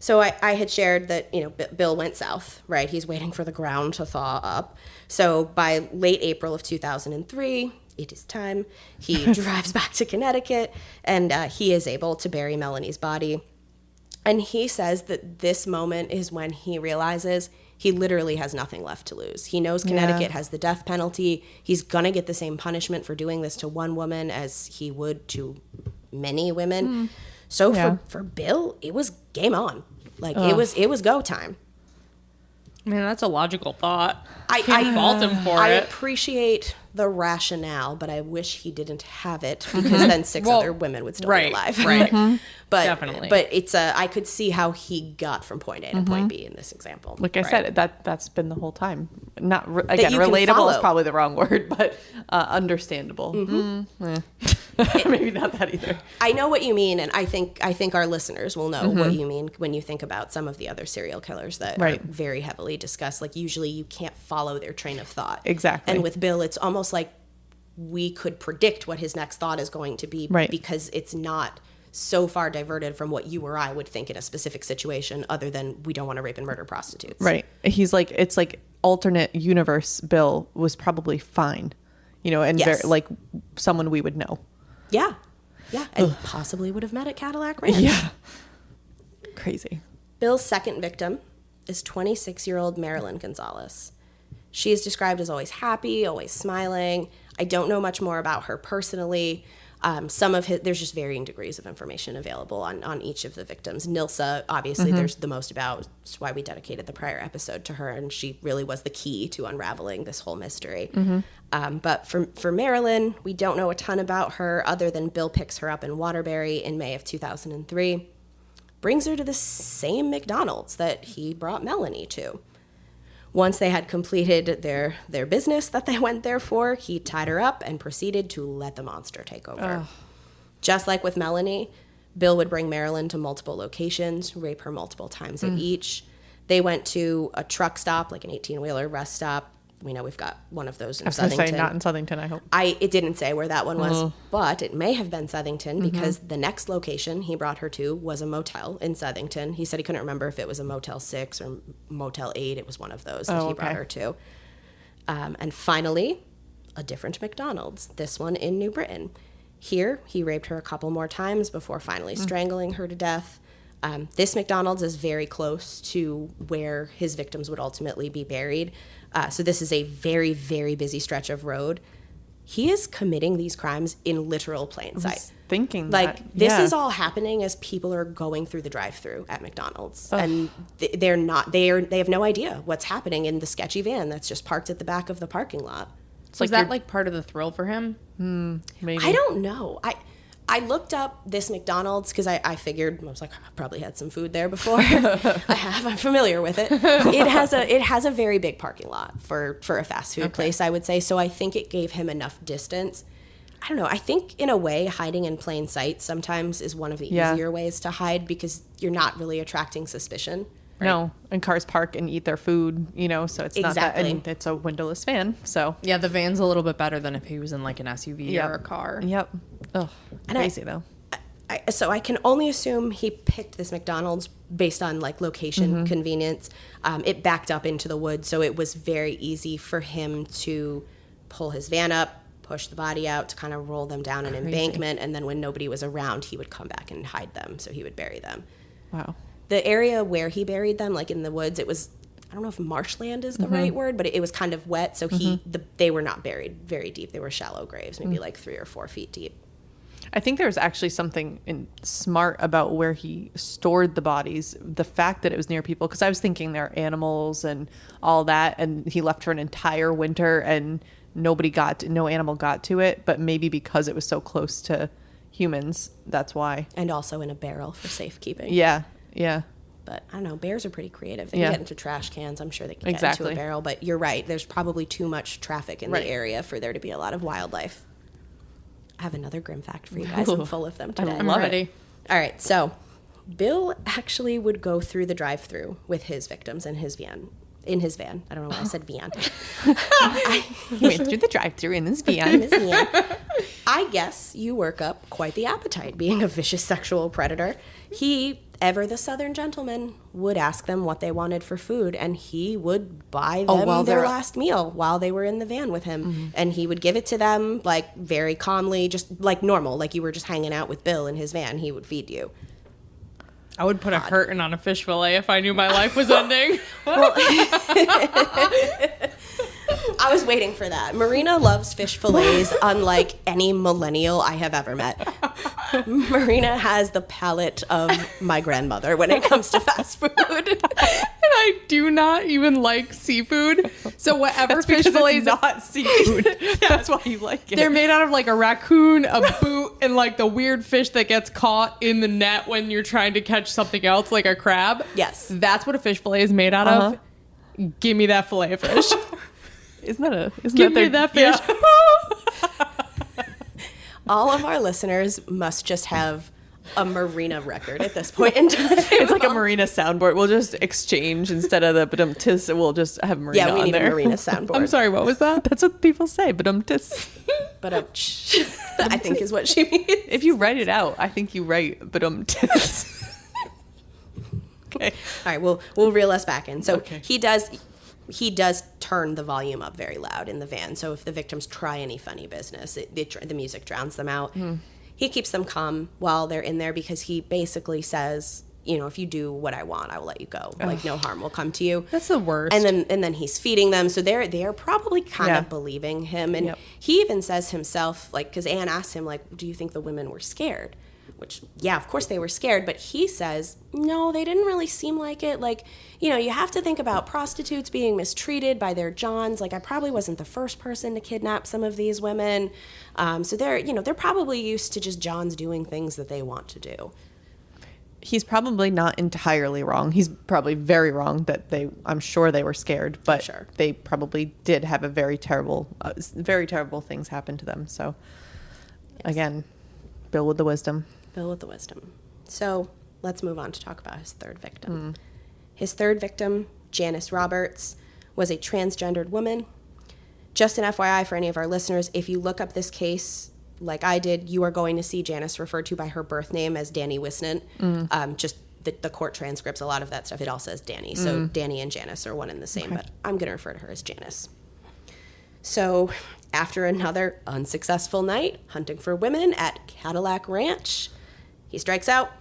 So I had shared that, Bill went south, right? He's waiting for the ground to thaw up. So by late April of 2003, it is time. He drives back to Connecticut, and he is able to bury Melanie's body. And he says that this moment is when he realizes he literally has nothing left to lose. He knows Connecticut has the death penalty. He's going to get the same punishment for doing this to one woman as he would to many women. So for Bill, it was game on. Like it was go time. Man, that's a logical thought. I fault him for I it. appreciate the rationale, but I wish he didn't have it, because then six other women would still be alive. Right. But Definitely. But it's I could see how he got from point A to point B in this example. Like I said, that's been the whole time. Not you can relatable follow. is probably the wrong word, but understandable. Maybe not that either. I know what you mean, and I think our listeners will know what you mean when you think about some of the other serial killers that are very heavily discussed. Like, usually you can't follow their train of thought. Exactly. And with Bill, it's almost like we could predict what his next thought is going to be, because it's not so far diverted from what you or I would think in a specific situation, other than we don't want to rape and murder prostitutes. Right. He's like, it's like alternate universe Bill was probably fine, and very, like someone we would know. Yeah. Yeah. And possibly would have met at Cadillac Ranch. Yeah. Crazy. Bill's second victim is 26-year-old Marilyn Gonzalez. She is described as always happy, always smiling. I don't know much more about her personally. There's just varying degrees of information available on each of the victims. Nilsa, obviously, there's the most about. That's why we dedicated the prior episode to her, and she really was the key to unraveling this whole mystery. But for Marilyn, we don't know a ton about her, other than Bill picks her up in Waterbury in May of 2003, brings her to the same McDonald's that he brought Melanie to. Once they had completed their business that they went there for, he tied her up and proceeded to let the monster take over. Just like with Melanie, Bill would bring Marilyn to multiple locations, rape her multiple times at each. They went to a truck stop, like an 18-wheeler rest stop. We know we've got one of those in I was going to Southington. say not in Southington, I hope. It didn't say where that one was, but it may have been Southington, because the next location he brought her to was a motel in Southington. He said he couldn't remember if it was a Motel 6 or Motel 8. It was one of those that he brought her to. And finally, a different McDonald's, this one in New Britain. Here, he raped her a couple more times before finally strangling her to death. This McDonald's is very close to where his victims would ultimately be buried. So this is a very, very busy stretch of road. He is committing these crimes in literal plain sight. Thinking like this is all happening as people are going through the drive-through at McDonald's, and they have no idea what's happening in the sketchy van that's just parked at the back of the parking lot. Was that like part of the thrill for him? Maybe. I don't know. I looked up this McDonald's because I figured, I was like, I've probably had some food there before. I'm familiar with it. It has a very big parking lot for a fast food place, I would say. So I think it gave him enough distance. I don't know. I think in a way, hiding in plain sight sometimes is one of the easier ways to hide, because you're not really attracting suspicion. Right? No, and cars park and eat their food, so it's not that, and it's a windowless van, so. Yeah, the van's a little bit better than if he was in like an SUV or a car. Yep. Oh, crazy though. So I can only assume he picked this McDonald's based on like location convenience. It backed up into the woods, so it was very easy for him to pull his van up, push the body out to kind of roll them down an embankment, and then when nobody was around, he would come back and hide them, so he would bury them. Wow. The area where he buried them, like in the woods, it was, I don't know if marshland is the right word, but it was kind of wet, so they were not buried very deep. They were shallow graves, maybe like 3 or 4 feet deep. I think there was actually something smart about where he stored the bodies. The fact that it was near people, because I was thinking there are animals and all that, and he left for an entire winter and no animal got to it, but maybe because it was so close to, humans. That's why. And also in a barrel for safekeeping. Yeah. Yeah. But I don't know, bears are pretty creative. They Yeah. can get into trash cans. I'm sure they can get Exactly. into a barrel. But you're right. There's probably too much traffic in Right. the area for there to be a lot of wildlife. I have another grim fact for you guys. I'm full of them today. I love ready. it. All right, so Bill actually would go through the drive-through with his victims in his van. In his van. I don't know why I said van. He went through the drive-thru in this In van. his van. I guess you work up quite the appetite being a vicious sexual predator. He, ever the Southern gentleman, would ask them what they wanted for food, and he would buy them while their they're- last meal while they were in the van with him. And he would give it to them, like, very calmly, just like normal, like you were just hanging out with Bill in his van. He would feed you. I would put a curtain on a fish fillet if I knew my life was ending. I was waiting for that. Marina loves fish fillets unlike any millennial I have ever met. Marina has the palate of my grandmother when it comes to fast food. And I do not even like seafood. So whatever fish fillets, not seafood. That's why you like it. they're made out of like a raccoon, a boot, and like the weird fish that gets caught in the net when you're trying to catch something else, like a crab. Yes. That's what a fish fillet is made out of. Give me that fillet of fish. Give me that fish. All of our listeners must just have a Marina record at this point in time. It's like a Marina soundboard. We'll just exchange instead of the badum-tis. We'll just have Marina Yeah, we on need there. a Marina soundboard. I'm sorry, what was that? That's what people say, badum-tis. But I think is what she means. If you write it out, I think you write badum-tis. Okay. All right, we'll reel us back in. So Okay. he does turn the volume up very loud in the van. So if the victims try any funny business, the music drowns them out. He keeps them calm while they're in there because he basically says, you know, if you do what I want, I will let you go. Like no harm will come to you. That's the worst. And then he's feeding them, so they're probably kind Yeah. of believing him. And Yep. he even says himself, like, because Anne asks him, like, do you think the women were scared? Which, yeah, of course they were scared, but he says, no, they didn't really seem like it. Like, you know, you have to think about prostitutes being mistreated by their Johns. Like, I probably wasn't the first person to kidnap some of these women. So they're probably used to just Johns doing things that they want to do. He's probably not entirely wrong. He's probably very wrong that I'm sure they were scared, but Sure. they probably did have a very terrible things happen to them. So again, Bill with the wisdom. Bill with the wisdom. So let's move on to talk about his third victim. His third victim, Janice Roberts, was a transgendered woman. Just an FYI for any of our listeners, if you look up this case like I did, you are going to see Janice referred to by her birth name as Danny Wisnant. Just the court transcripts, a lot of that stuff, it all says Danny. So Danny and Janice are one and the same, but I'm going to refer to her as Janice. So after another unsuccessful night hunting for women at Cadillac Ranch, he strikes out.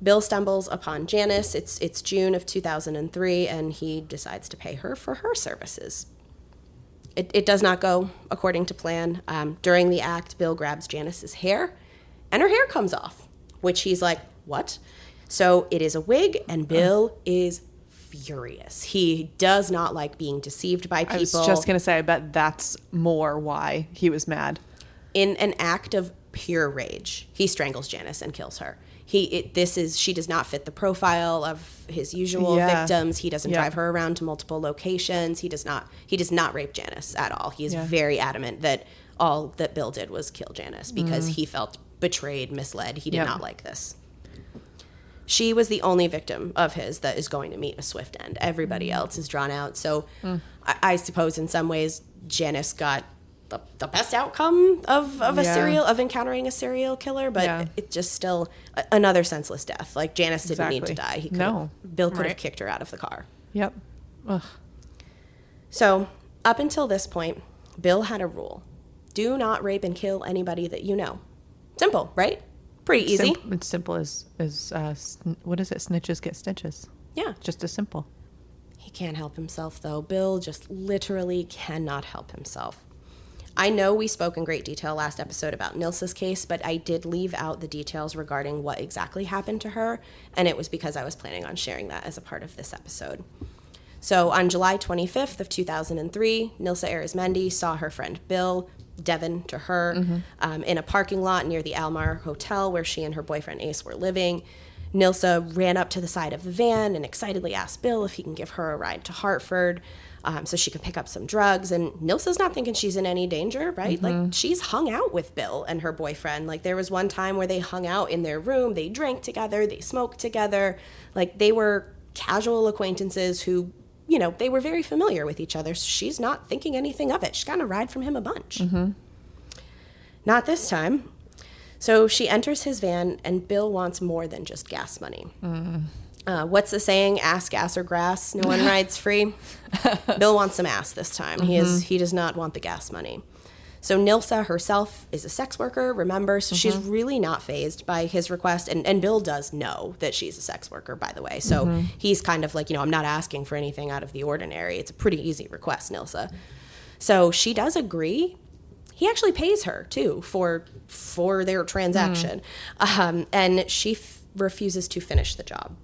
Bill stumbles upon Janice. It's June of 2003, and he decides to pay her for her services. It does not go according to plan. During the act, Bill grabs Janice's hair, and her hair comes off, which he's like, what? So it is a wig, and Bill is furious. He does not like being deceived by people. I was just going to say, I bet that's more why he was mad. In an act of pure rage, he strangles Janice and kills her. She does not fit the profile of his usual victims. He doesn't drive her around to multiple locations. He does not rape Janice at all. He is very adamant that all that Bill did was kill Janice because he felt betrayed, misled. He did not like this. She was the only victim of his that is going to meet a swift end. Everybody else is drawn out. So I suppose in some ways Janice got the best outcome of encountering a serial killer, but it's just still another senseless death. Like Janice didn't need to die. Bill could have kicked her out of the car. Yep. Ugh. So up until this point, Bill had a rule: do not rape and kill anybody that you know. Simple, right? Pretty easy. It's simple as what is it? Snitches get stitches. Yeah. Just as simple. He can't help himself, though. Bill just literally cannot help himself. I know we spoke in great detail last episode about Nilsa's case, but I did leave out the details regarding what exactly happened to her, and it was because I was planning on sharing that as a part of this episode. So on July 25th of 2003, Nilsa Arizmendi saw her friend Bill Devin to her in a parking lot near the Almar Hotel where she and her boyfriend Ace were living. Nilsa ran up to the side of the van and excitedly asked Bill if he can give her a ride to Hartford so she could pick up some drugs. And Nilsa's not thinking she's in any danger, right? Like, she's hung out with Bill and her boyfriend. Like, there was one time where they hung out in their room. They drank together. They smoked together. Like, they were casual acquaintances who, you know, they were very familiar with each other. So she's not thinking anything of it. She's gotten a ride from him a bunch. Not this time. So she enters his van, and Bill wants more than just gas money. What's the saying? Ass, gas, or grass. No one rides free. Bill wants some ass this time. He does not want the gas money. So Nilsa herself is a sex worker, remember? So she's really not fazed by his request. And Bill does know that she's a sex worker, by the way. So he's kind of like, you know, I'm not asking for anything out of the ordinary. It's a pretty easy request, Nilsa. So she does agree. He actually pays her, too, for their transaction. And she refuses to finish the job.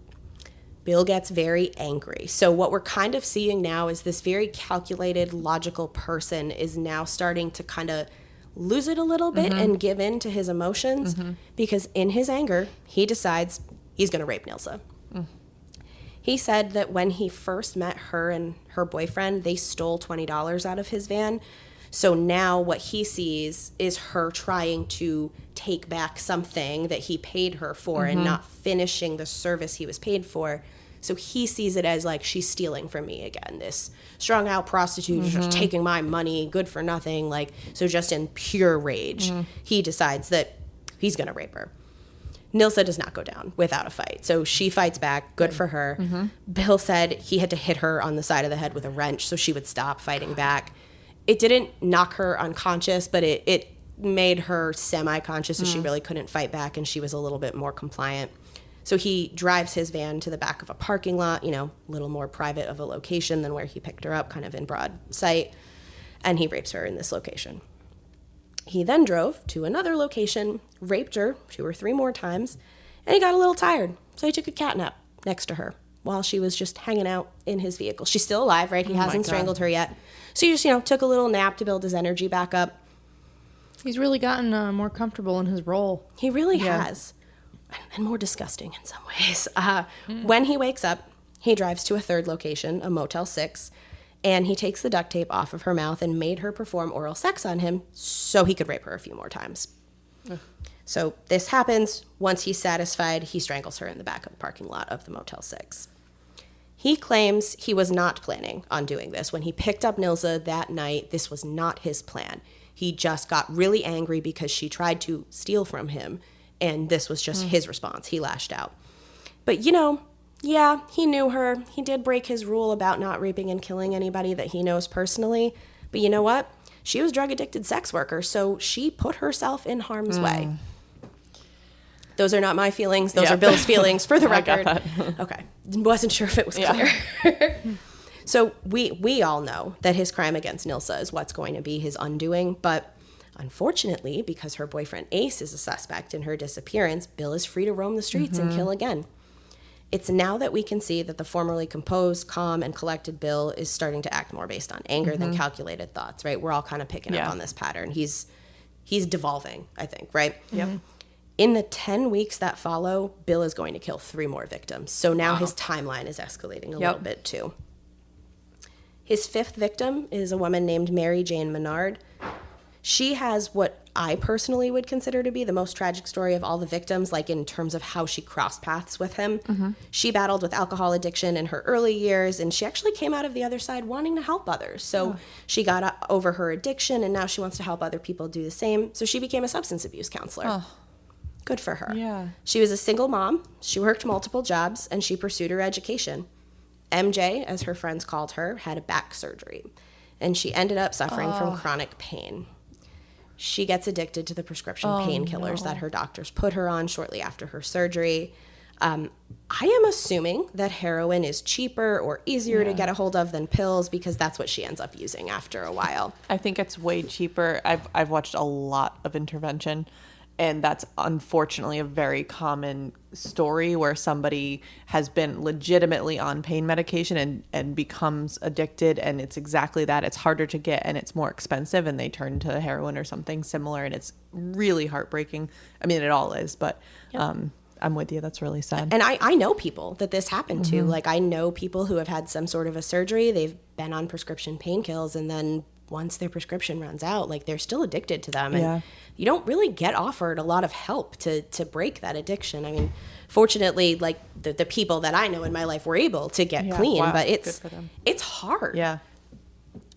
Bill gets very angry. So what we're kind of seeing now is this very calculated, logical person is now starting to kind of lose it a little bit and give in to his emotions because in his anger, he decides he's going to rape Nilsa. He said that when he first met her and her boyfriend, they stole $20 out of his van. So now what he sees is her trying to take back something that he paid her for and not finishing the service he was paid for. So he sees it as like, she's stealing from me again. This strung out prostitute is just taking my money, good for nothing. Like, so just in pure rage, he decides that he's going to rape her. Nilsa does not go down without a fight. So she fights back. Good for her. Bill said he had to hit her on the side of the head with a wrench so she would stop fighting back. It didn't knock her unconscious, but it made her semi-conscious, so she really couldn't fight back, and she was a little bit more compliant. So he drives his van to the back of a parking lot, you know, a little more private of a location than where he picked her up, kind of in broad sight, and he rapes her in this location. He then drove to another location, raped her 2 or 3 more times, and he got a little tired, so he took a cat nap next to her while she was just hanging out in his vehicle. She's still alive, right? He hasn't strangled her yet. So he just, you know, took a little nap to build his energy back up. He's really gotten more comfortable in his role. He really has. And more disgusting in some ways. When he wakes up, he drives to a third location, a Motel 6, and he takes the duct tape off of her mouth and made her perform oral sex on him so he could rape her a few more times. So this happens. Once he's satisfied, he strangles her in the back of the parking lot of the Motel 6. He claims he was not planning on doing this. When he picked up Nilsa that night, this was not his plan. He just got really angry because she tried to steal from him, and this was just his response. He lashed out. But, you know, yeah, he knew her. He did break his rule about not raping and killing anybody that he knows personally. But you know what? She was a drug-addicted sex worker, so she put herself in harm's way. Those are not my feelings. Those are Bill's feelings, for the record. Okay. Wasn't sure if it was clear. So we all know that his crime against Nilsa is what's going to be his undoing. But unfortunately, because her boyfriend Ace is a suspect in her disappearance, Bill is free to roam the streets and kill again. It's now that we can see that the formerly composed, calm, and collected Bill is starting to act more based on anger than calculated thoughts, right? We're all kind of picking up on this pattern. He's devolving, I think, right? In the 10 weeks that follow, Bill is going to kill 3 more victims. So now his timeline is escalating a little bit too. His 5th victim is a woman named Mary Jane Menard. She has what I personally would consider to be the most tragic story of all the victims, like in terms of how she crossed paths with him. She battled with alcohol addiction in her early years, and she actually came out of the other side wanting to help others. So she got over her addiction, and now she wants to help other people do the same. So she became a substance abuse counselor. Good for her. Yeah. She was a single mom. She worked multiple jobs, and she pursued her education. MJ, as her friends called her, had a back surgery, and she ended up suffering from chronic pain. She gets addicted to the prescription painkillers that her doctors put her on shortly after her surgery. I am assuming that heroin is cheaper or easier to get a hold of than pills because that's what she ends up using after a while. I think it's way cheaper. I've watched a lot of intervention, And that's unfortunately a very common story where somebody has been legitimately on pain medication and becomes addicted. And it's exactly that. It's harder to get and it's more expensive, and they turn to heroin or something similar. And it's really heartbreaking. I mean, it all is, but I'm with you. That's really sad. And I know people that this happened to. Like, I know people who have had some sort of a surgery. They've been on prescription painkillers, and then once their prescription runs out, like, they're still addicted to them. And you don't really get offered a lot of help to break that addiction. I mean, fortunately, like, the people that I know in my life were able to get clean, but it's hard. Yeah.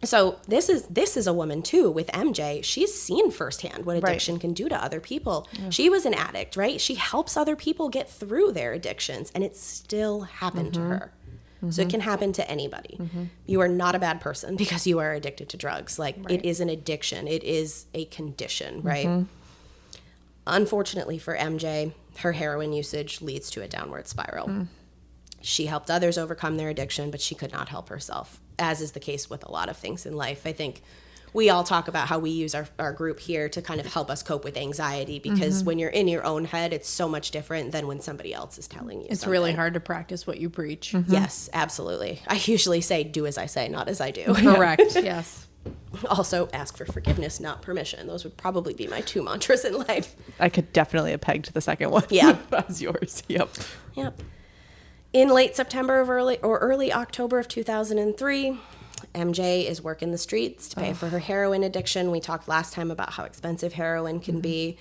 So this is a woman too with MJ. She's seen firsthand what addiction can do to other people. Yeah. She was an addict, right? She helps other people get through their addictions, and it still happened to her. So it can happen to anybody. You are not a bad person because you are addicted to drugs. Like, it is an addiction. It is a condition, right? Unfortunately for MJ, her heroin usage leads to a downward spiral. She helped others overcome their addiction, but she could not help herself, as is the case with a lot of things in life. I think we all talk about how we use our group here to kind of help us cope with anxiety, because when you're in your own head, it's so much different than when somebody else is telling you It's really hard to practice what you preach. Yes, absolutely. I usually say, do as I say, not as I do. Correct, yes. Also, ask for forgiveness, not permission. Those would probably be my 2 mantras in life. I could definitely have pegged the second one. Yeah. As yours. Yep. In late September of early October of 2003, MJ is working the streets to pay for her heroin addiction. We talked last time about how expensive heroin can be.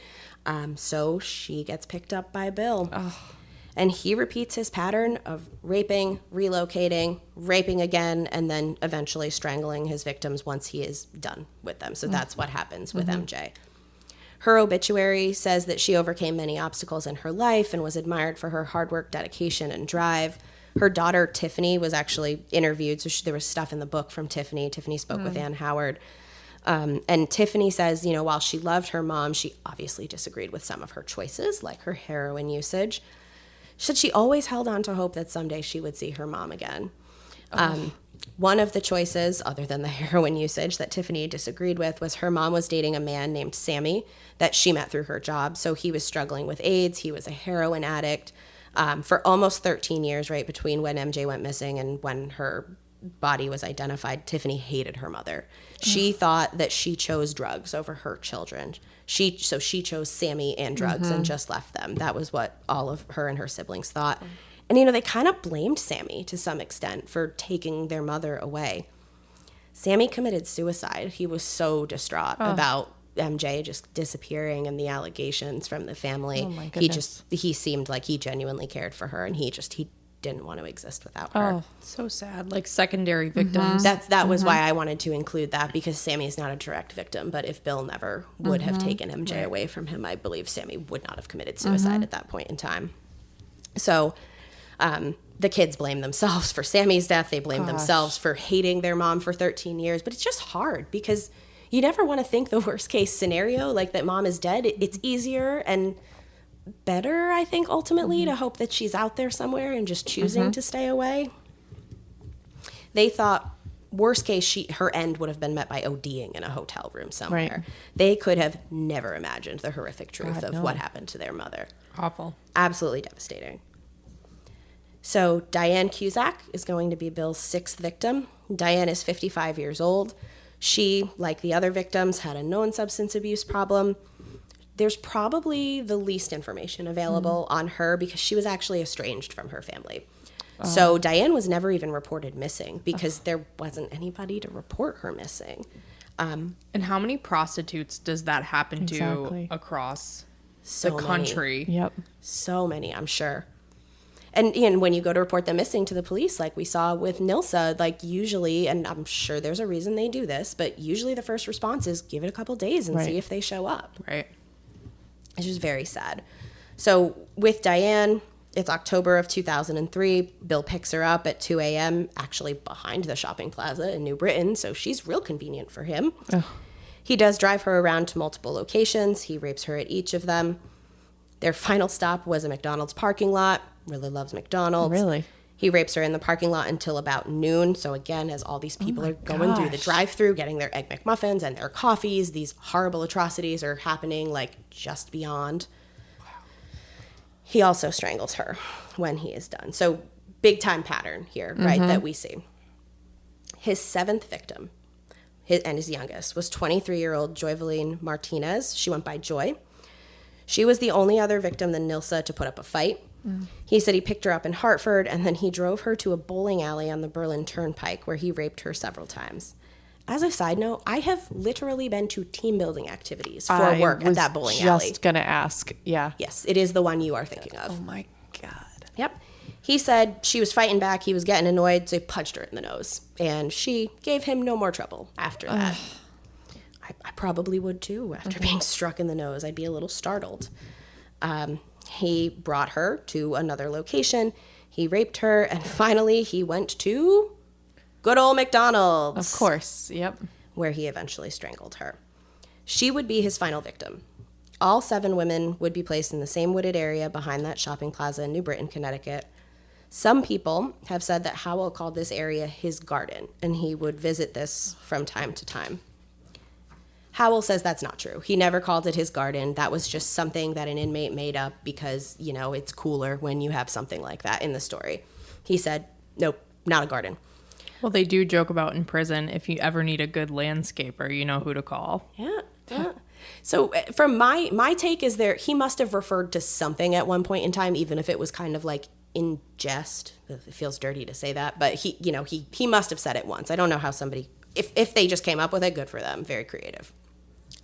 So she gets picked up by Bill. And he repeats his pattern of raping, relocating, raping again, and then eventually strangling his victims once he is done with them. So that's what happens with MJ. Her obituary says that she overcame many obstacles in her life and was admired for her hard work, dedication, and drive. Her daughter, Tiffany, was actually interviewed. So there was stuff in the book from Tiffany. Tiffany spoke with Ann Howard. And Tiffany says, while she loved her mom, she obviously disagreed with some of her choices, like her heroin usage. She said she always held on to hope that someday she would see her mom again. One of the choices, other than the heroin usage, that Tiffany disagreed with was her mom was dating a man named Sammy that she met through her job. So he was struggling with AIDS. He was a heroin addict for almost 13 years, right, between when MJ went missing and when her body was identified. Tiffany hated her mother. She thought that she chose drugs over her children. So she chose Sammy and drugs and just left them. That was what all of her and her siblings thought. And, they kind of blamed Sammy to some extent for taking their mother away. Sammy committed suicide. He was so distraught about MJ just disappearing and the allegations from the family. Oh my goodness. He seemed like he genuinely cared for her, and he didn't want to exist without her. So sad. Like secondary victims. That was why I wanted to include that, because Sammy is not a direct victim. But if Bill never would have taken MJ away from him, I believe Sammy would not have committed suicide at that point in time. So the kids blame themselves for Sammy's death. They blame themselves for hating their mom for 13 years. But it's just hard because you never want to think the worst case scenario, like that mom is dead. It's easier and better, I think, ultimately, to hope that she's out there somewhere and just choosing to stay away. They thought worst case, her end would have been met by ODing in a hotel room somewhere. Right. They could have never imagined the horrific truth of what happened to their mother. Awful. Absolutely devastating. So Diane Cusack is going to be Bill's 6th victim. Diane is 55 years old. She, like the other victims, had a known substance abuse problem. There's probably the least information available on her because she was actually estranged from her family. So Diane was never even reported missing because there wasn't anybody to report her missing. And how many prostitutes does that happen to across the country? Many. Yep. So many, I'm sure. And when you go to report them missing to the police, like we saw with Nilsa, like usually, and I'm sure there's a reason they do this, but usually the first response is give it a couple days and see if they show up. Right. It's just very sad. So with Diane, it's October of 2003. Bill picks her up at 2 a.m., actually behind the shopping plaza in New Britain, so she's real convenient for him. He does drive her around to multiple locations. He rapes her at each of them. Their final stop was a McDonald's parking lot. Really loves McDonald's. Really? He rapes her in the parking lot until about noon. So again, as all these people are going through the drive-thru, getting their Egg McMuffins and their coffees, these horrible atrocities are happening like just beyond. Wow. He also strangles her when he is done. So big time pattern here, right, that we see. His 7th victim, and his youngest, was 23-year-old Joyveline Martinez. She went by Joy. She was the only other victim than Nilsa to put up a fight. He said he picked her up in Hartford, and then he drove her to a bowling alley on the Berlin Turnpike, where he raped her several times. As a side note, I have literally been to team building activities for work at that bowling alley. Just going to ask. Yeah. Yes, it is the one you are thinking of. Oh, my God. Yep. He said she was fighting back. He was getting annoyed, so he punched her in the nose. And she gave him no more trouble after that. I probably would, too, after being struck in the nose. I'd be a little startled. He brought her to another location. He raped her. And finally, he went to good old McDonald's. Of course. Yep. Where he eventually strangled her. She would be his final victim. All 7 women would be placed in the same wooded area behind that shopping plaza in New Britain, Connecticut. Some people have said that Howell called this area his garden, and he would visit this from time to time. Howell says that's not true. He never called it his garden. That was just something that an inmate made up because, you know, it's cooler when you have something like that in the story. He said, nope, not a garden. Well, they do joke about in prison, if you ever need a good landscaper, you know who to call. Yeah. So from my take is he must have referred to something at one point in time, even if it was kind of like in jest. It feels dirty to say that, but he must have said it once. I don't know how somebody, if they just came up with it, good for them. Very creative.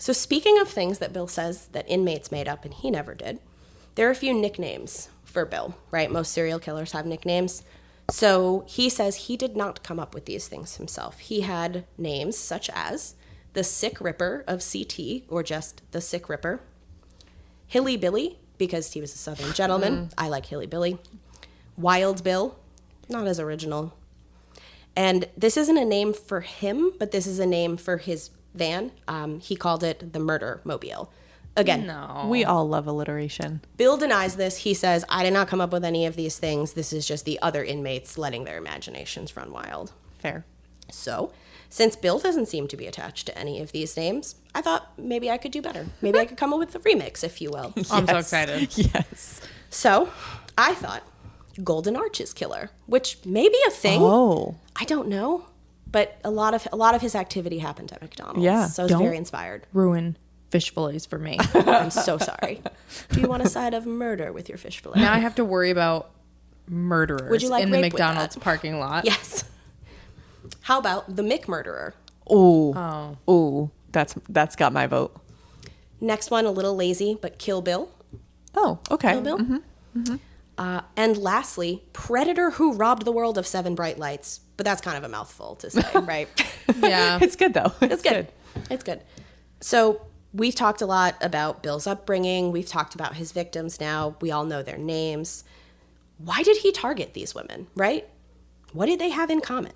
So speaking of things that Bill says that inmates made up and he never did, there are a few nicknames for Bill, right? Most serial killers have nicknames. So he says he did not come up with these things himself. He had names such as the Sick Ripper of CT, or just the Sick Ripper, Hilly Billy, because he was a Southern gentleman. I like Hilly Billy. Wild Bill, not as original. And this isn't a name for him, but this is a name for his van. He called it the Murder Mobile. Again, No. We all love alliteration. Bill denies this. He says, I did not come up with any of these things. This is just the other inmates letting their imaginations run wild. Fair. So, since Bill doesn't seem to be attached to any of these names, I thought maybe I could do better. Maybe I could come up with a remix, if you will. I'm so excited. Yes. So, I thought Golden Arches Killer, which may be a thing. Oh. I don't know. But a lot of his activity happened at McDonald's. Yeah. So I was very inspired. Ruin fish fillets for me. I'm so sorry. Do you want a side of murder with your fish fillet? Now I have to worry about murderers Would you like in the rape with McDonald's that? parking lot. Yes. How about the McMurderer? Oh. That's got my vote. Next one, a little lazy, but Kill Bill. Oh, okay. Kill Bill. And lastly, Predator who robbed the world of 7 bright lights. But that's kind of a mouthful to say, right? Yeah. It's good though. It's good. It's good. So we've talked a lot about Bill's upbringing. We've talked about his victims now. We all know their names. Why did he target these women, right? What did they have in common?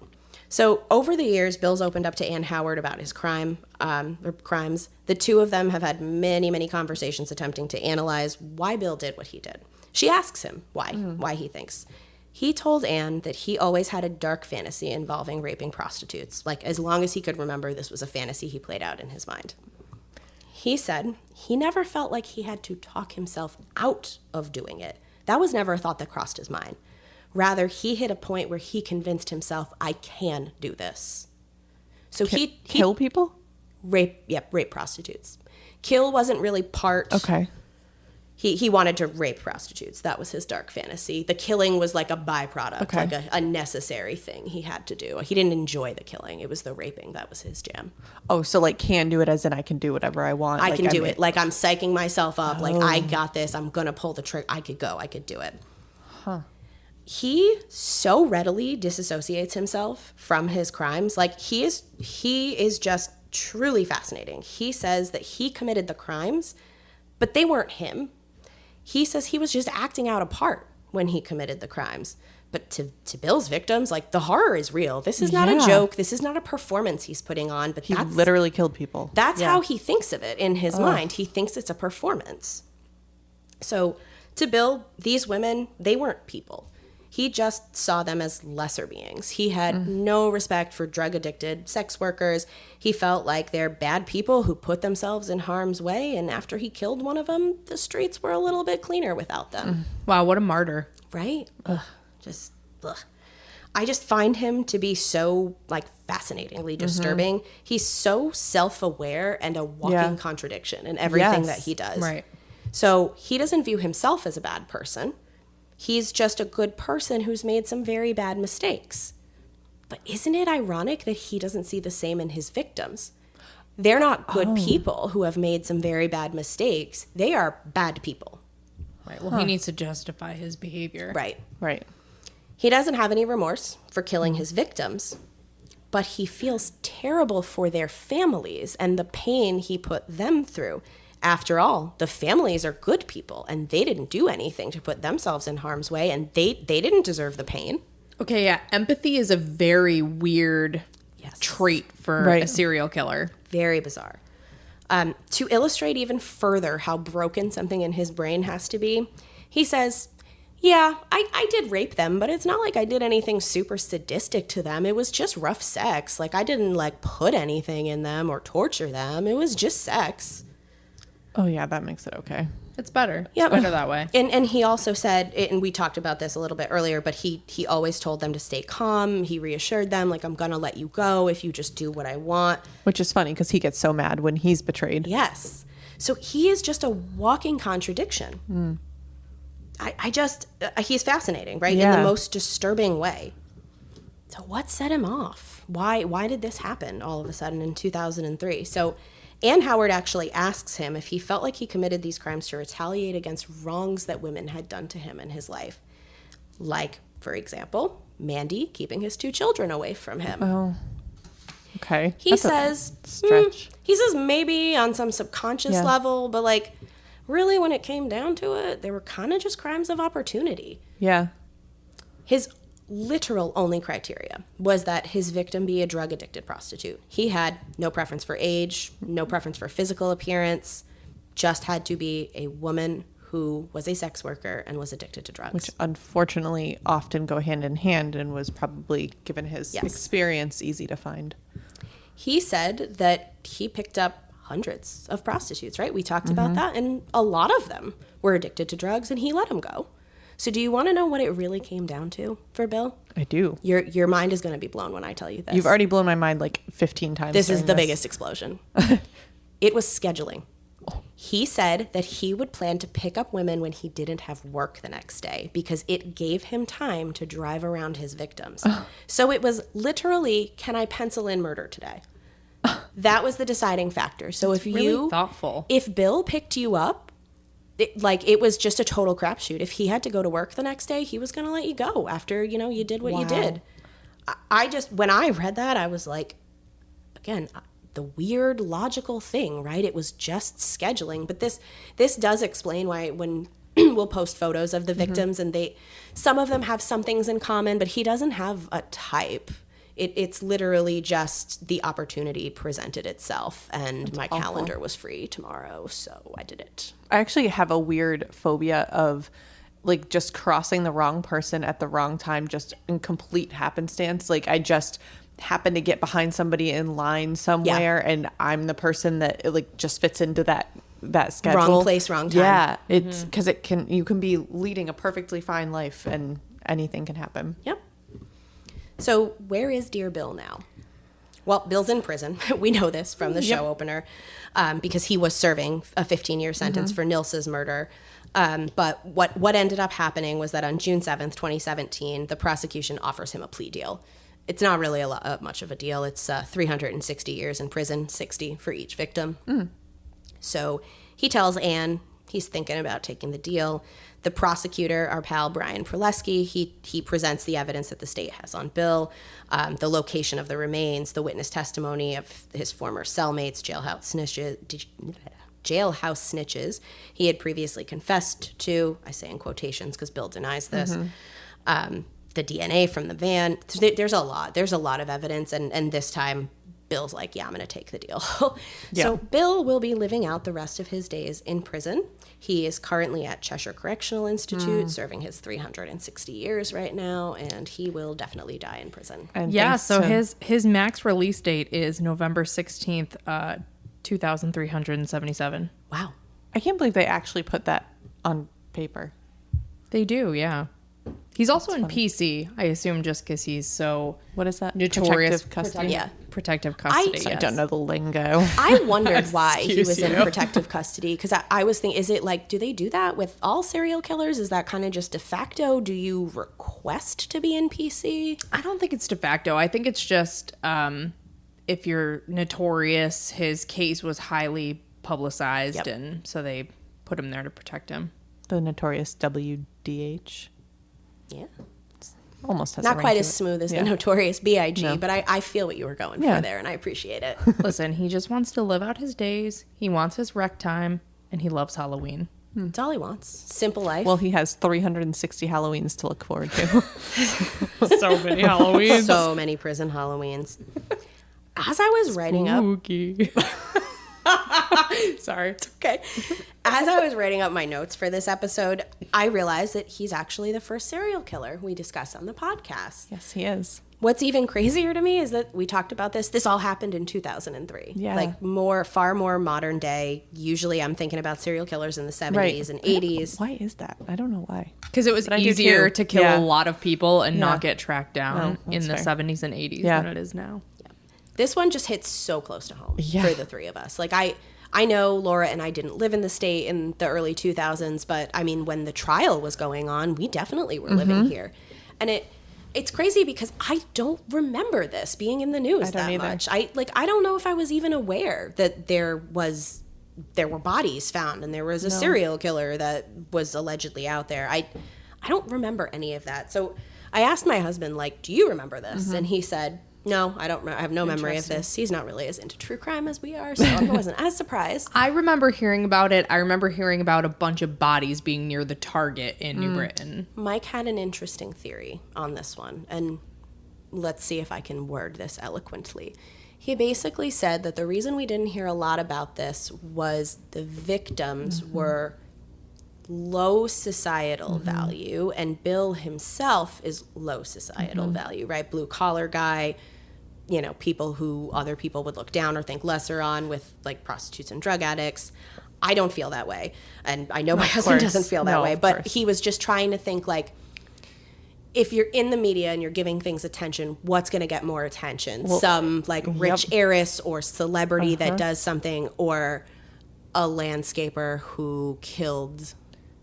So over the years, Bill's opened up to Ann Howard about his crimes. The two of them have had many, many conversations attempting to analyze why Bill did what he did. She asks him why he thinks. He told Anne that he always had a dark fantasy involving raping prostitutes. Like, as long as he could remember, this was a fantasy he played out in his mind. He said he never felt like he had to talk himself out of doing it. That was never a thought that crossed his mind. Rather, he hit a point where he convinced himself, I can do this. So he kill people? Rape prostitutes. Kill wasn't really part. Okay. He wanted to rape prostitutes. That was his dark fantasy. The killing was like a byproduct, like a necessary thing he had to do. He didn't enjoy the killing. It was the raping. That was his jam. Oh, so like can do it as in I can do whatever I want. I can do it. Like I'm psyching myself up. Like I got this. I'm going to pull the trigger. I could go. I could do it. Huh. He so readily disassociates himself from his crimes. Like he is just truly fascinating. He says that he committed the crimes, but they weren't him. He says he was just acting out a part when he committed the crimes. But to Bill's victims, like the horror is real. This is not a joke. This is not a performance he's putting on. But he literally killed people. That's how he thinks of it in his mind. He thinks it's a performance. So to Bill, these women, they weren't people. He just saw them as lesser beings. He had no respect for drug-addicted sex workers. He felt like they're bad people who put themselves in harm's way, and after he killed one of them, the streets were a little bit cleaner without them. Wow, what a martyr. Right? Ugh. I just find him to be so, like, fascinatingly disturbing. He's so self-aware and a walking contradiction in everything that he does. Right. So he doesn't view himself as a bad person. He's just a good person who's made some very bad mistakes. But isn't it ironic that he doesn't see the same in his victims? They're not good people who have made some very bad mistakes. They are bad people. Right. Well, he needs to justify his behavior. Right. Right. He doesn't have any remorse for killing his victims, but he feels terrible for their families and the pain he put them through. After all, the families are good people, and they didn't do anything to put themselves in harm's way, and they didn't deserve the pain. Okay, yeah. Empathy is a very weird trait for a serial killer. Very bizarre. To illustrate even further how broken something in his brain has to be, he says, yeah, I did rape them, but it's not like I did anything super sadistic to them. It was just rough sex. Like, I didn't, like, put anything in them or torture them. It was just sex. Oh, yeah, that makes it okay. It's better. Yeah. It's better that way. And he also said, and we talked about this a little bit earlier, but he always told them to stay calm. He reassured them, like, I'm going to let you go if you just do what I want. Which is funny because he gets so mad when he's betrayed. Yes. So he is just a walking contradiction. He's fascinating, right? Yeah. In the most disturbing way. So what set him off? Why did this happen all of a sudden in 2003? So Ann Howard actually asks him if he felt like he committed these crimes to retaliate against wrongs that women had done to him in his life. Like, for example, Mandy keeping his 2 children away from him. Oh, okay. He says, maybe on some subconscious level, but like, really when it came down to it, they were kind of just crimes of opportunity. Yeah. His literal only criteria was that his victim be a drug-addicted prostitute. He had no preference for age, no preference for physical appearance, just had to be a woman who was a sex worker and was addicted to drugs. Which unfortunately often go hand in hand and was probably, given his experience, easy to find. He said that he picked up hundreds of prostitutes, right? We talked about that, and a lot of them were addicted to drugs, and he let them go. So do you want to know what it really came down to for Bill? I do. Your mind is going to be blown when I tell you this. You've already blown my mind like 15 times. This is the biggest explosion. It was scheduling. He said that he would plan to pick up women when he didn't have work the next day because it gave him time to drive around his victims. So it was literally, can I pencil in murder today? That was the deciding factor. So it's really thoughtful. If Bill picked you up, it was just a total crapshoot. If he had to go to work the next day, he was going to let you go after, you did what you did. When I read that, I was like, again, the weird logical thing, right? It was just scheduling. But this does explain why when we'll post photos of the victims and some of them have some things in common, but he doesn't have a type. It's literally just the opportunity presented itself, and my calendar was free tomorrow, so I did it. I actually have a weird phobia of like just crossing the wrong person at the wrong time, just in complete happenstance. Like I just happen to get behind somebody in line somewhere, and I'm the person that like just fits into that schedule. Wrong place, wrong time. Yeah, it's because you can be leading a perfectly fine life, and anything can happen. Yep. So where is Dear Bill now? Well, Bill's in prison. We know this from the show opener because he was serving a 15-year sentence for Nils's murder. But what ended up happening was that on June 7th, 2017, the prosecution offers him a plea deal. It's not really much of a deal. It's 360 years in prison, 60 for each victim. So he tells Anne he's thinking about taking the deal. The prosecutor, our pal Brian Perleski, he presents the evidence that the state has on Bill, the location of the remains, the witness testimony of his former cellmates, jailhouse snitches he had previously confessed to. I say in quotations because Bill denies this. The DNA from the van. There's a lot of evidence, and this time Bill's like, yeah, I'm going to take the deal. So Bill will be living out the rest of his days in prison. He is currently at Cheshire Correctional Institute, serving his 360 years right now, and he will definitely die in prison. And so his max release date is November 16th, 2377. Wow. I can't believe they actually put that on paper. They do, yeah. He's also in PC, I assume, just because he's so What is that? notorious. Protective custody. Yeah. Protective custody. I don't know the lingo. I wondered why he was Excuse in you. protective custody, because I was thinking, is it like, do they do that with all serial killers? Is that kind of just de facto? Do you request to be in PC? I don't think it's de facto. I think it's just if you're notorious, his case was highly publicized, and so they put him there to protect him. The notorious WDH. Yeah. Almost has Not a ring quite to as it. smooth as the notorious BIG, No. but I feel what you were going for there, and I appreciate it. Listen, he just wants to live out his days. He wants his rec time, and he loves Halloween. That's all he wants. Simple life. Well, he has 360 Halloweens to look forward to. So many Halloweens. so many prison Halloweens. As I was writing up... Spooky. Sorry. Okay. As I was writing up my notes for this episode, I realized that he's actually the first serial killer we discussed on the podcast. Yes, he is. What's even crazier to me is that we talked about this. This all happened in 2003. Yeah. Like far more modern day. Usually I'm thinking about serial killers in the 70s and 80s. Why is that? I don't know why. Because it was But I do easier too. to kill Yeah. a lot of people and Yeah. not get tracked down No, in the that's fair. 70s and 80s Yeah. than it is now. This one just hits so close to home Yeah. for the three of us. Like I know Laura and I didn't live in the state in the early 2000s, but I mean, when the trial was going on, we definitely were living here. And it's crazy because I don't remember this being in the news don't that either. much. I don't know if I was even aware that there were bodies found and there was a serial killer that was allegedly out there. I don't remember any of that. So I asked my husband, like, do you remember this? And he said, no, I don't. I have no memory of this. He's not really as into true crime as we are, so I wasn't as surprised. I remember hearing about it. I remember hearing about a bunch of bodies being near the Target in New Britain. Mike had an interesting theory on this one, and let's see if I can word this eloquently. He basically said that the reason we didn't hear a lot about this was the victims were low societal value, and Bill himself is low societal value, right? Blue collar guy, you know, people who other people would look down or think lesser on, with like prostitutes and drug addicts. I don't feel that way, and I know my husband doesn't feel that way, but he was just trying to think, like, if you're in the media and you're giving things attention, what's going to get more attention? Some like rich heiress or celebrity that does something, or a landscaper who killed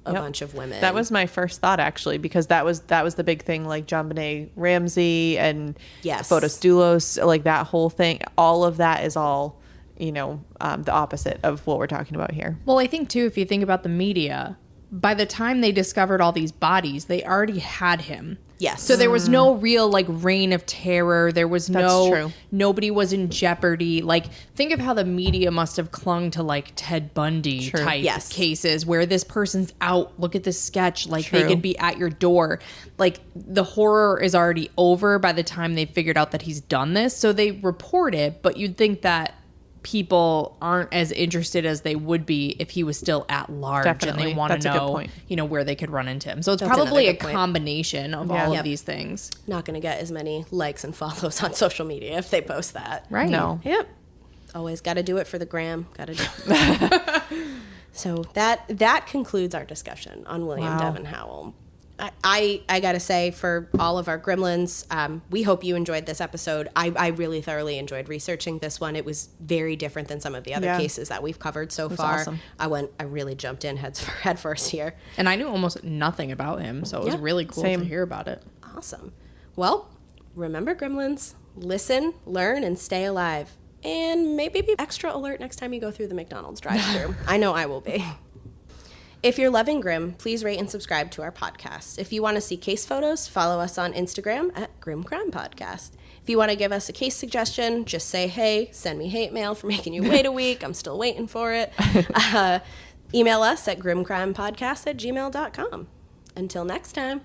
a bunch of women. That was my first thought, actually, because that was the big thing, like JonBenet Ramsey and Fotis Dulos, like that whole thing. All of that is all, you know, the opposite of what we're talking about here. Well, I think, too, if you think about the media, by the time they discovered all these bodies, they already had him. Yes. So there was no real like reign of terror. There was true. Nobody was in jeopardy. Like, think of how the media must have clung to like Ted Bundy type cases where this person's out. Look at this sketch. Like they could be at your door. Like the horror is already over by the time they figured out that he's done this. So they report it, but you'd think that people aren't as interested as they would be if he was still at large. Definitely. And they want That's to a good know, point. you know, where they could run into him. So it's That's probably a another good point. combination of all of these things. Not going to get as many likes and follows on social media if they post that. Right. No. Yep. Always got to do it for the gram. Got to do it. So that concludes our discussion on William Devin Howell. I got to say, for all of our gremlins, we hope you enjoyed this episode. I really thoroughly enjoyed researching this one. It was very different than some of the other cases that we've covered so far. Awesome. I really jumped in head first here. And I knew almost nothing about him, so it was really cool to hear about it. Awesome. Well, remember, gremlins, listen, learn, and stay alive. And maybe be extra alert next time you go through the McDonald's drive-thru. I know I will be. If you're loving Grimm, please rate and subscribe to our podcast. If you want to see case photos, follow us on Instagram at Grimm Crime Podcast. If you want to give us a case suggestion, just say, hey, send me hate mail for making you wait a week. I'm still waiting for it. Email us at grimmcrimepodcast@gmail.com. Until next time.